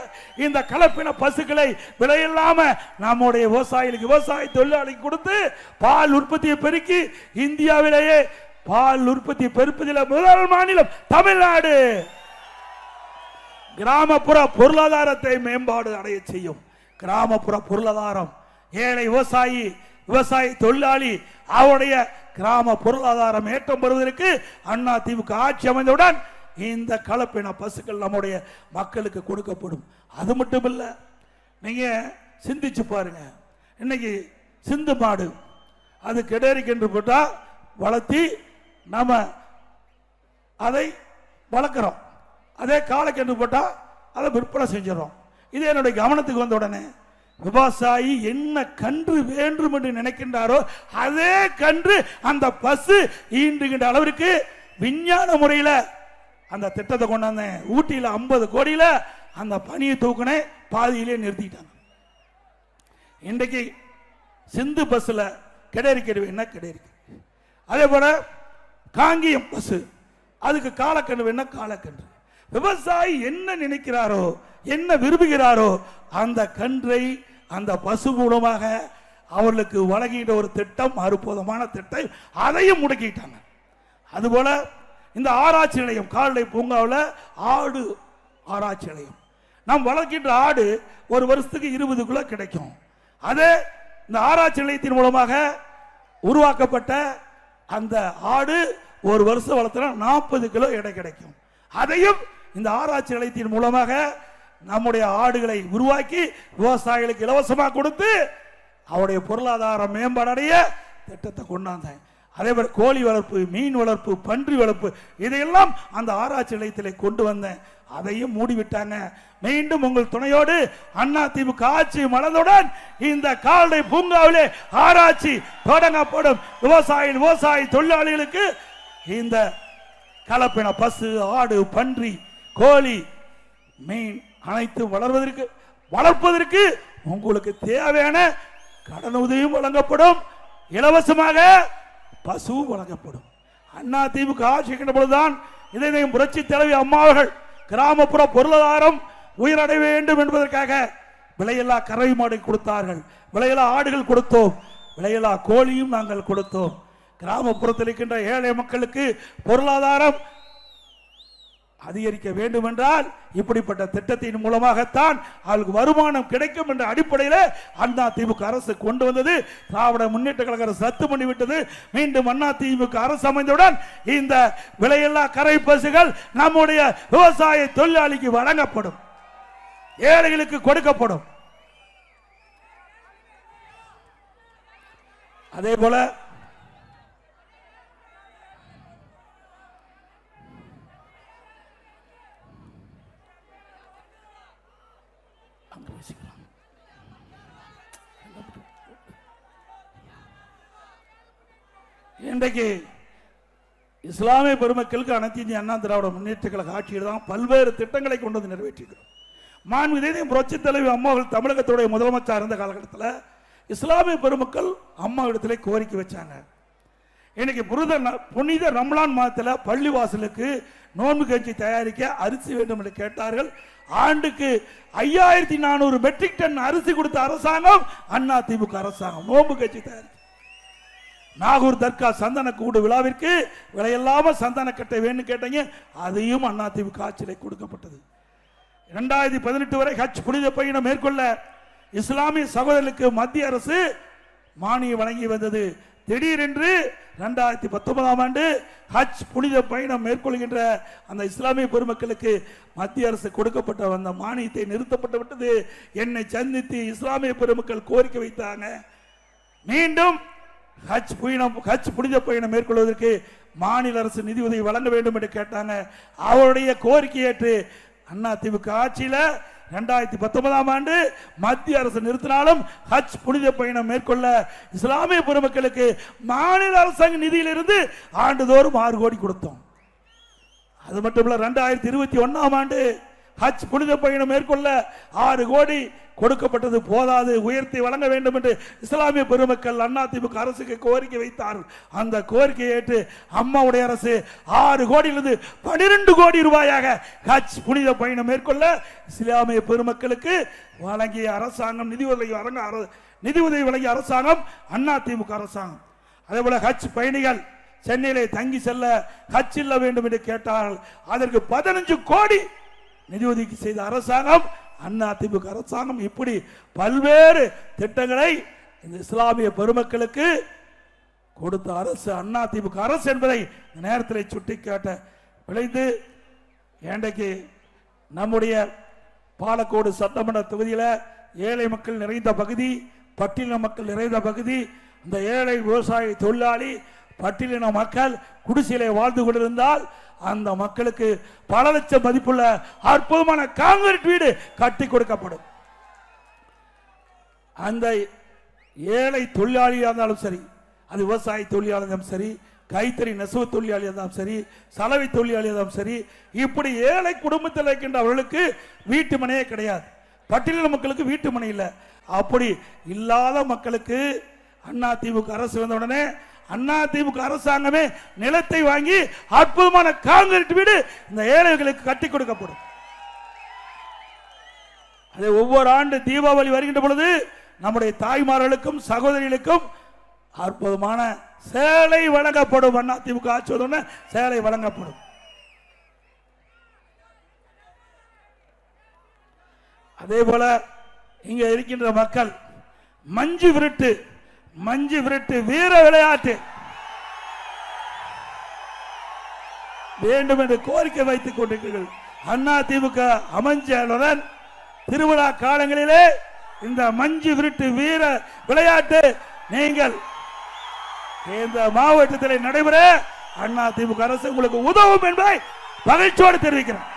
இந்த கலப்பின பசுக்களை விலையில்லாம நம்முடைய விவசாயிகளுக்கு, விவசாய தொழிலாளிக்கு கொடுத்து பால் உற்பத்தியை பெருக்கி இந்தியாவிலேயே பால் உற்பத்தி பெருப்பதில் முதல் மாநிலம் தமிழ்நாடு. கிராமப்புற பொருளாதாரத்தை மேம்பாடு அடைய செய்யும். கிராமப்புற பொருளாதாரம், ஏழை விவசாயி, விவசாய தொழிலாளி அவருடைய கிராம பொருளாதாரம் ஏற்றம் பெறுவதற்கு அதிமுக ஆட்சி அமைந்தவுடன் இந்த கலப்பின பசுக்கள் நம்முடைய மக்களுக்கு கொடுக்கப்படும். அது மட்டும் இல்ல, நீங்க சிந்திச்சு பாருங்க. இன்னைக்கு சிந்து மாடு அது கெடேரிக்கு என்று போட்டா வளர்த்தி நாம அதை வளர்க்கிறோம். அதே காலக்கன்று போட்டா அதை விற்பனை செஞ்சிடறோம். இது என்னுடைய கவனத்துக்கு வந்த உடனே விவசாயி என்ன கன்று வேண்டும் என்று நினைக்கின்றாரோ அதே கன்று அந்த பசு ஈண்டுகின்ற அளவிற்கு விஞ்ஞான முறையில் அந்த திட்டத்தை கொண்டாந்தேன். ஊட்டியில் 50 கோடியில அந்த பணியை தூக்கினே பாதியிலே நிறுத்திட்டாங்க. இன்றைக்கு சிந்து பஸ்ல கிடையாது என்ன கிடையாது. அதே போல காங்கியம் பசு அதுக்கு காலக்கன்று என்ன காலக்கன்று. விவசாயி என்ன நினைக்கிறாரோ, என்ன விரும்புகிறாரோ அந்த கன்றை அந்த பசு மூலமாக அவர்களுக்கு வழங்குகின்ற ஒரு திட்டம், அற்புதமான திட்டம், அதையும் முடக்கிட்டாங்க. அதுபோல இந்த ஆராய்ச்சி நிலையம், கால்நடை பூங்காவில் ஆடு ஆராய்ச்சி நிலையம், நாம் வளர்க்கின்ற ஆடு ஒரு வருஷத்துக்கு 20 கிலோ கிடைக்கும். அதே இந்த ஆராய்ச்சி நிலையத்தின் மூலமாக உருவாக்கப்பட்ட அந்த ஆடு ஒரு வருஷம் வளர்த்தா 40 கிலோ எடை கிடைக்கும். அதையும் இந்த ஆராய்ச்சி நிலையத்தின் மூலமாக நம்முடைய ஆடுகளை உருவாக்கி விவசாயிகளுக்கு இலவசமாக கொடுத்து அவருடைய பொருளாதார மேம்பாடைய திட்டத்தை கொண்டாந்தேன். அதே போல கோழி வளர்ப்பு, மீன் வளர்ப்பு, பன்றி வளர்ப்பு இதையெல்லாம் அந்த ஆராய்ச்சி நிலையத்தில் கொண்டு வந்தேன். அதையும் மூடிவிட்டாங்க. மீண்டும் உங்கள் துணையோடு அதிமுக ஆட்சி மலர்ந்தவுடன் இந்த கால்நடை பூங்காவிலே ஆராய்ச்சி தொடங்கப்படும். விவசாய தொழிலாளிகளுக்கு இந்த கலப்பின பசு, ஆடு, பன்றி, கோழி, மீன் அனைத்து வளர்ப்பதற்கு உங்களுக்கு தேவையான கடன் உதவியும் வழங்கப்படும். இலவசமாக பசு வழங்கப்படும். அதிமுக ஆட்சி பொழுதுதான் இதை புரட்சி தலைவி அம்மா அவர்கள் கிராமப்புற பொருளாதாரம் உயரடைய வேண்டும் என்பதற்காக விலையில்லா கறவை மாடு கொடுத்தார்கள், விலையில்லா ஆடுகள் கொடுத்தோம், விலையில்லா கோழியும் நாங்கள் கொடுத்தோம். கிராமப்புறத்தில் இருக்கின்ற ஏழை மக்களுக்கு பொருளாதாரம் அதிகரிக்க வேண்டும் என்றால் இப்படிப்பட்ட திட்டத்தின் மூலமாகத்தான் அவர்களுக்கு வருமானம் கிடைக்கும் என்ற அடிப்படையில் அதிமுக அரசு கொண்டு வந்தது. திராவிட முன்னேற்ற கழக அரசு ரத்து பண்ணிவிட்டது. மீண்டும் அதிமுக அரசு அமைந்தவுடன் இந்த விலையில்லா கரை பசுகள் நம்முடைய விவசாய தொழிலாளிக்கு வழங்கப்படும், ஏழைகளுக்கு கொடுக்கப்படும். அதே போல இன்றைக்கு இஸ்லாமிய பெருமக்களுக்கு அனைத்து இந்திய அண்ணா திராவிட முன்னேற்ற கழக ஆட்சியில் தான் பல்வேறு திட்டங்களை கொண்டு வந்து நிறைவேற்றிக்கிறோம். மாண்புமிகு புரட்சி தலைவி அம்மா அவர்கள் தமிழகத்துடைய முதலமைச்சர் இருந்த காலகட்டத்தில் இஸ்லாமிய பெருமக்கள் அம்மா இடத்துல கோரிக்கை வச்சாங்க. இன்னைக்கு புனித ரம்லான் மாதத்தில் பள்ளிவாசலுக்கு நோன்பு கஞ்சி தயாரிக்க அரிசி வேண்டும் என்று கேட்டார்கள். ஆண்டுக்கு 5400 மெட்ரிக் டன் அரிசி கொடுத்த அரசாங்கம் அண்ணா திமுக அரசாங்கம். நோன்பு கஞ்சி தயாரிக்க நாகூர் தர்கா சந்தன கூடு விழாவிற்கு விலையில்லாம சந்தன கட்டை வேணும் கேட்டீங்க, அதையும் அண்ணா திமுக ஆட்சியில் கொடுக்கப்பட்டது. 2018 வரை ஹஜ் புனித பயணம் மேற்கொள்ள இஸ்லாமிய சகோதரர்களுக்கு மத்திய அரசு மானியம் வழங்கி வந்தது. திடீரென்று 2019ஆம் ஆண்டு ஹஜ் புனித பயணம் மேற்கொள்கின்ற அந்த இஸ்லாமிய பெருமக்களுக்கு மத்திய அரசு கொடுக்கப்பட்ட அந்த மானியத்தை நிறுத்தப்பட்டு விட்டது. என்னை சந்தித்து இஸ்லாமிய பெருமக்கள் கோரிக்கை வைத்தாங்க. மீண்டும் ஹஜ் புனித பயணம் மேற்கொள்வதற்கு மாநில அரசு நிதி உதவி வழங்க வேண்டும் என்று கேட்டாங்க. அவருடைய கோரிக்கை ஏற்று அண்ணா திமுக ஆட்சியில் 2019ஆம் ஆண்டு மத்திய அரசு நிறுத்தினாலும் ஹஜ் புனித பயணம் மேற்கொள்ள இஸ்லாமிய பெருமக்களுக்கு மாநில அரசாங்க நிதியிலிருந்து ஆண்டுதோறும் 6 கோடி கொடுத்தோம். அது மட்டுமல்ல 2021ஆம் ஆண்டு ஹஜ் புனித பயணம் மேற்கொள்ள 6 கோடி கொடுக்கப்பட்டது போதாது, உயர்த்தி வழங்க வேண்டும் என்று இஸ்லாமிய பெருமக்கள் அண்ணா திமுக அரசுக்கு கோரிக்கை வைத்தார்கள். அந்த கோரிக்கையை ஏற்று அம்மாவுடைய அரசு 6 கோடியிலிருந்து 12 கோடி ரூபாயாக ஹஜ் புனித பயணம் மேற்கொள்ள இஸ்லாமிய பெருமக்களுக்கு வழங்கிய அரசாங்கம், நிதி உதவி வழங்கிய அரசாங்கம் அண்ணா திமுக அரசாங்கம். அதே போல ஹஜ் பயணிகள் சென்னையிலே தங்கி செல்ல ஹஜ் இல்ல வேண்டும் என்று கேட்டார்கள். அதற்கு 15 கோடி நிதி ஒதுக்கி செய்த அரசாங்கம் அண்ணா திமுக அரசாங்கம். இப்படி பல்வேறு திட்டங்களை இந்த இஸ்லாமிய பெருமக்களுக்கு கொடுத்த அரசு அண்ணா திமுக அரசு என்பதை இந்த நேரத்தில் சுட்டிக்காட்ட விளைந்து, இன்றைக்கு நம்முடைய பாலக்கோடு சட்டமன்ற தொகுதியில் ஏழை மக்கள் நிறைந்த பகுதி, பட்டியலின மக்கள் நிறைந்த பகுதி. இந்த ஏழை விவசாய தொழிலாளி பட்டியலின மக்கள் குடிசையிலே வாழ்ந்து கொண்டிருந்தால் அந்த மக்களுக்கு பல லட்சம் மதிப்புள்ள அற்புதமான கான்கிரீட் வீடு கட்டி கொடுக்கப்படும். அந்த ஏழை தொழிலாளியாக இருந்தாலும் சரி, அது விவசாய தொழிலாளியாக இருந்தாலும் சரி, கைத்தறி நெசவு தொழிலாளியாக இருந்தாலும் சரி, சலவை தொழிலாளியாக இருந்தாலும் சரி, இப்படி ஏழை குடும்பத்தில் இருக்கின்ற அவர்களுக்கு வீட்டு மனையே கிடையாது. பட்டியலின மக்களுக்கு வீட்டு மனை இல்லை. அப்படி இல்லாத மக்களுக்கு அண்ணா திமுக அரசு வந்த உடனே அண்ணா திமுக அரசாங்கமே நிலத்தை வாங்கி அற்புதமான கான்கிரீட் வீடு இந்த ஏழைகளுக்கு கட்டி கொடுக்கப்படும். அதை ஒவ்வொரு ஆண்டு தீபாவளி வருகின்ற பொழுது நம்முடைய தாய்மார்களுக்கும் சகோதரிகளுக்கும் அற்புதமான சேலை வழங்கப்படும். அண்ணா திமுக ஆட்சி வந்த சேலை வழங்கப்படும். அதே போல இங்க இருக்கின்ற மக்கள் மஞ்சு விரட்டு வீர விளையாட்டு வேண்டும் என்று கோரிக்கை வைத்துக் கொண்டிருக்கிறீர்கள். அண்ணா திமுக அமைச்சருடன் திருவிழா காலங்களிலே இந்த மஞ்சு விரட்டு வீர விளையாட்டு நீங்கள் இந்த மாவட்டத்தில் நடைபெற அண்ணா திமுக அரசு உங்களுக்கு உதவும் என்பதை மகிழ்ச்சியோடு தெரிவிக்கிறேன்.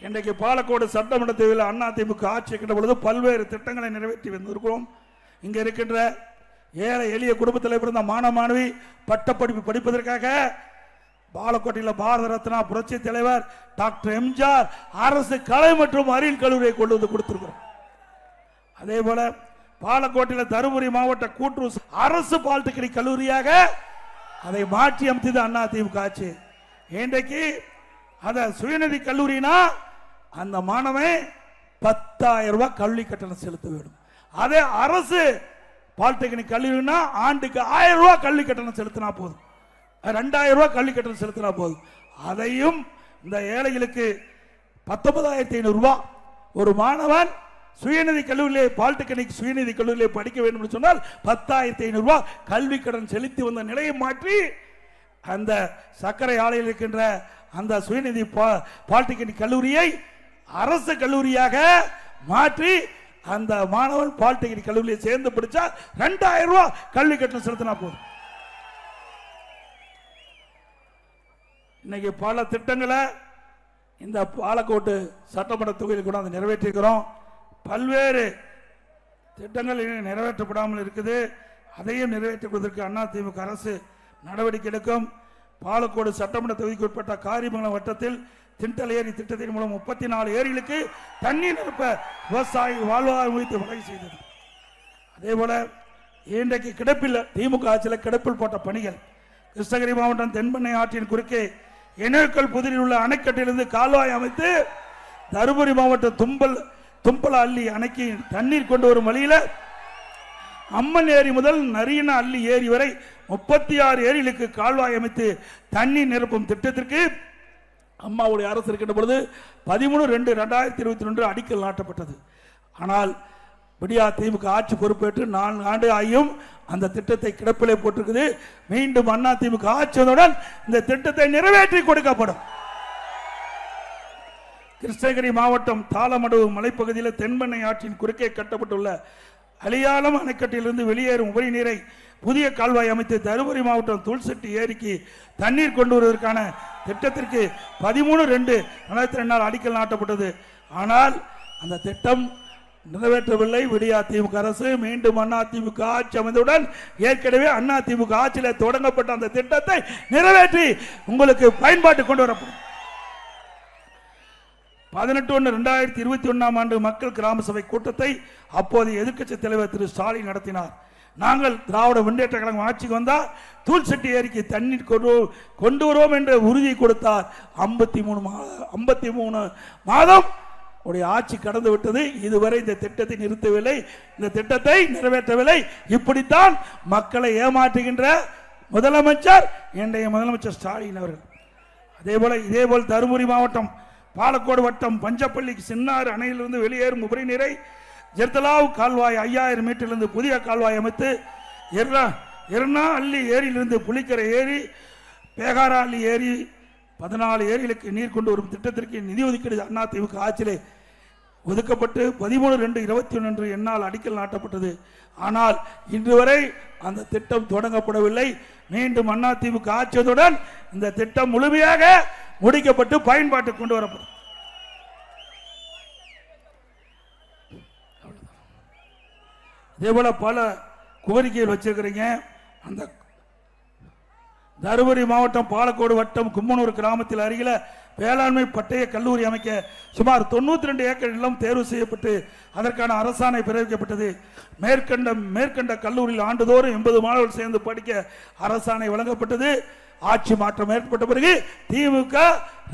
இன்றைக்கு பாலக்கோடு சட்டமன்ற தேர்தலில் அண்ணா திமுக ஆட்சி இருக்கின்ற பொழுது பல்வேறு திட்டங்களை நிறைவேற்றி வந்திருக்கிறோம். இங்க இருக்கின்ற ஏழை எளிய குடும்பத்தில் பிறந்த மாணவ மாணவி பட்டப்படிப்பு படிப்பதற்காக பாலக்கோட்டையில் பாரத ரத்னா புரட்சி தலைவர் டாக்டர் எம்ஜிஆர் அரசு கலை மற்றும் அறிவியல் கல்லூரியை கொண்டு வந்து கொடுத்திருக்கிறோம். அதே போல பாலக்கோட்டையில் தருமபுரி மாவட்ட கூட்டுறவு அரசு பாலிடெக்னிக் கல்லூரியாக அதை மாற்றி அமைத்தது அண்ணா திமுக ஆட்சி. இன்றைக்கு அத சுயநிதி கல்லூரினா அந்த மாணவன் 10,000 ரூபாய் கல்வி கட்டணம் செலுத்த வேண்டும். அதே அரசு பாலிடெக்னிக் கல்லூரினா ஆண்டுக்கு 1000 ரூபாய் கல்வி கட்டணம் செலுத்தினா போதும், 2000 ரூபாய் கல்வி கட்டணம் செலுத்தினா போதும். அதையும் இந்த ஏழைகளுக்கு 19,500 ரூபாய் ஒரு மாணவன் சுயநிதி கல்லூரியிலே பாலிடெக்னிக் சுயநிதி கல்லூரியிலே படிக்க வேண்டும் என்று சொன்னால் 10,500 ரூபாய் கல்வி கடன் செலுத்தி வந்த நிலையை மாற்றி அந்த சர்க்கரை ஆலையில் இருக்கின்ற அந்த சுயநிதி பாலிடெக்னிக் கல்லூரியை அரசு கல்லூரியாக மாற்றி அந்த மாணவன் பாலிடெக்னிக் கல்லூரியை சேர்ந்து படிச்சா 2000 ரூபாய் கல்வி கட்டணம் செலுத்தினா போதும். இன்னைக்கு பல திட்டங்களை இந்த பாலக்கோட்டு சட்டமன்ற தொகுதியில் கூட அதை நிறைவேற்றிருக்கிறோம். பல்வேறு திட்டங்கள் நிறைவேற்றப்படாமல் இருக்குது. அதையும் நிறைவேற்றுவதற்கு அண்ணா திமுக அரசு நடவடிக்கை எடுக்கும். பாலக்கோடு சட்டமன்ற தொகுதிக்கு உட்பட்ட காரிமங்கலம் வட்டத்தில் திண்டல் ஏரி திட்டத்தின் மூலம் 34 ஏரிகளுக்கு தண்ணீர் நிரப்ப விவசாயி வாழ்வாதாரம் குறித்து வகை செய்தது. அதே போல இன்றைக்கு கிடப்பில் திமுக ஆட்சியில் கிடப்பில் போட்ட பணிகள் கிருஷ்ணகிரி மாவட்டம் தென்பெண்ணை ஆற்றின் குறுக்கே இணைக்கல் புதிரில் உள்ள அணைக்கட்டிலிருந்து கால்வாய் அமைத்து தருமபுரி மாவட்டம் தும்பல அள்ளி அணைக்கு தண்ணீர் கொண்டு வரும் வழியில அம்மன் ஏரி முதல் நரியன அள்ளி ஏரி வரை 36 ஏரிகளுக்கு கால்வாய் அமைத்து தண்ணீர் நிரப்பும் திட்டத்திற்கு அம்மாவுடைய அரசு இருக்கின்ற பொழுது 13/2/2022 அடிக்கல் நாட்டப்பட்டது. ஆனால் விடியா திமுக ஆட்சி பொறுப்பேற்று 4 ஆண்டு ஆகியும் அந்த திட்டத்தை கிடப்பிலே போட்டிருக்குது. மீண்டும் அண்ணா திமுக ஆட்சி வந்தவுடன் இந்த திட்டத்தை நிறைவேற்றி கொடுக்கப்படும். கிருஷ்ணகிரி மாவட்டம் தாளமடுவு மலைப்பகுதியில் தென்பெண்ணை ஆற்றின் குறுக்கே கட்டப்பட்டுள்ள அலியாலம் அணைக்கட்டிலிருந்து வெளியேறும் உபரி நீரை புதிய கால்வாய் அமைத்து தருமபுரி மாவட்டம் தூள்செட்டி ஏரிக்கு தண்ணீர் கொண்டு வருவதற்கான திட்டத்திற்கு 13/2/2022 அடிக்கல் நாட்டப்பட்டது. ஆனால் அந்த திட்டம் நிறைவேற்றவில்லை. விடியா திமுக அரசு மீண்டும் அண்ணா திமுக ஆட்சி அமைந்தவுடன் ஏற்கனவே அண்ணா திமுக ஆட்சியில் தொடங்கப்பட்ட அந்த திட்டத்தை நிறைவேற்றி உங்களுக்கு பயன்பாட்டு கொண்டு வரப்படும். 18/1/2021 மக்கள் கிராம சபை கூட்டத்தை அப்போதைய எதிர்க்கட்சி தலைவர் திரு ஸ்டாலின் நடத்தினார். நாங்கள் திராவிட முன்னேற்ற கழகம் ஆட்சிக்கு வந்தால் தூள்செட்டி ஏரிக்கு தண்ணீர் கொண்டு வருவோம் என்ற உறுதியை கொடுத்தார். 53 மாதம் உடைய ஆட்சி கடந்து விட்டது. இதுவரை இந்த திட்டத்தை நிறுத்தவில்லை, இந்த திட்டத்தை நிறைவேற்றவில்லை. இப்படித்தான் மக்களை ஏமாற்றுகின்ற முதலமைச்சர் இன்றைய முதலமைச்சர் ஸ்டாலின் அவர்கள். இதேபோல் தருமபுரி மாவட்டம் பாலக்கோடு வட்டம் பஞ்சப்பள்ளி சின்னாறு அணையிலிருந்து வெளியேறும் உபரி நீரை ஜெர்தலாவ் கால்வாய் 5000 மீட்டரிலிருந்து புதிய கால்வாய் அமைத்து எர்ணா அள்ளி ஏரியிலிருந்து புலிக்கரை ஏரி பேகாரா அள்ளி ஏரி 14 ஏரிகளுக்கு நீர் கொண்டு வரும் திட்டத்திற்கு நிதி ஒதுக்கீடு அண்ணா திமுக ஆட்சியிலே ஒதுக்கப்பட்டு 13/2/21 என்னால் அடிக்கல் நாட்டப்பட்டது. ஆனால் இன்று வரை அந்த திட்டம் தொடங்கப்படவில்லை. மீண்டும் அண்ணா திமுக ஆட்சியுடன் இந்த திட்டம் முழுமையாக முடிக்கப்பட்டு பயன்பாட்டு கொண்டு வரப்படும். இதே போல பல கோரிக்கைகள் வச்சிருக்கிறீங்க. அந்த தருமபுரி மாவட்டம் பாலக்கோடு வட்டம் கும்மனூர் கிராமத்தில் அருகில வேளாண்மை பட்டய கல்லூரி அமைக்க சுமார் 92 ஏக்கர் நிலம் தேர்வு செய்யப்பட்டு அதற்கான அரசாணை பிறப்பிக்கப்பட்டது. மேற்கண்ட கல்லூரியில் ஆண்டுதோறும் 80 மாணவர்கள் சேர்ந்து படிக்க அரசாணை வழங்கப்பட்டது. ஆட்சி மாற்றம் ஏற்பட்ட பிறகு திமுக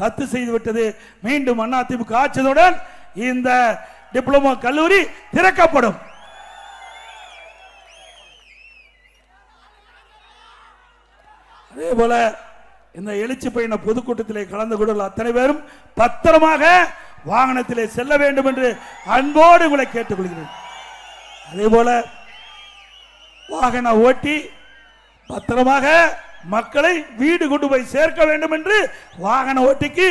ரத்து செய்துவிட்டது. மீண்டும் அண்ணா திமுக ஆட்சியுடன் இந்த டிப்ளமோ கல்லூரி திறக்கப்படும். அதே போல இந்த எழுச்சி பயண பொதுக்கூட்டத்திலே கலந்து கொண்டுள்ள அத்தனை பேரும் பத்திரமாக வாகனத்திலே செல்ல வேண்டும் என்று அன்போடு உங்களை கேட்டுக்கொள்கிறேன். அதே போல வாகன ஓட்டி பத்திரமாக மக்களை வீடு கொண்டு போய் சேர்க்க வேண்டும் என்று வாகன ஓட்டிக்கு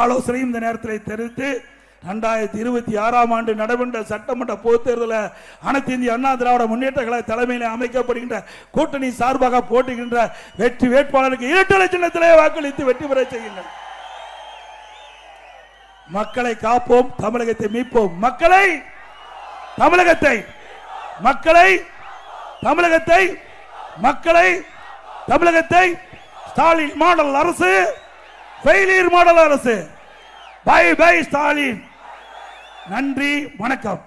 ஆலோசனையும் இந்த நேரத்தில் தெரிவித்து 2026 நடைபெற்ற சட்டமன்ற பொதுத் தேர்தலில் அனைத்து இந்திய அண்ணா திராவிட முன்னேற்ற கழக தலைமையில் அமைக்கப்படுகின்ற கூட்டணி சார்பாக போட்டுகின்ற வெற்றி வேட்பாளருக்கு இரட்டை சின்னத்திலே வாக்களித்து வெற்றி பெற செய்யுங்கள். மக்களை காப்போம், தமிழகத்தை மீட்போம். தமிழகத்தை ஸ்டாலின் மாடல் அரசு, ஃபெயிலியர் மாடல் அரசு. Bye bye Stalin. நன்றி, வணக்கம்.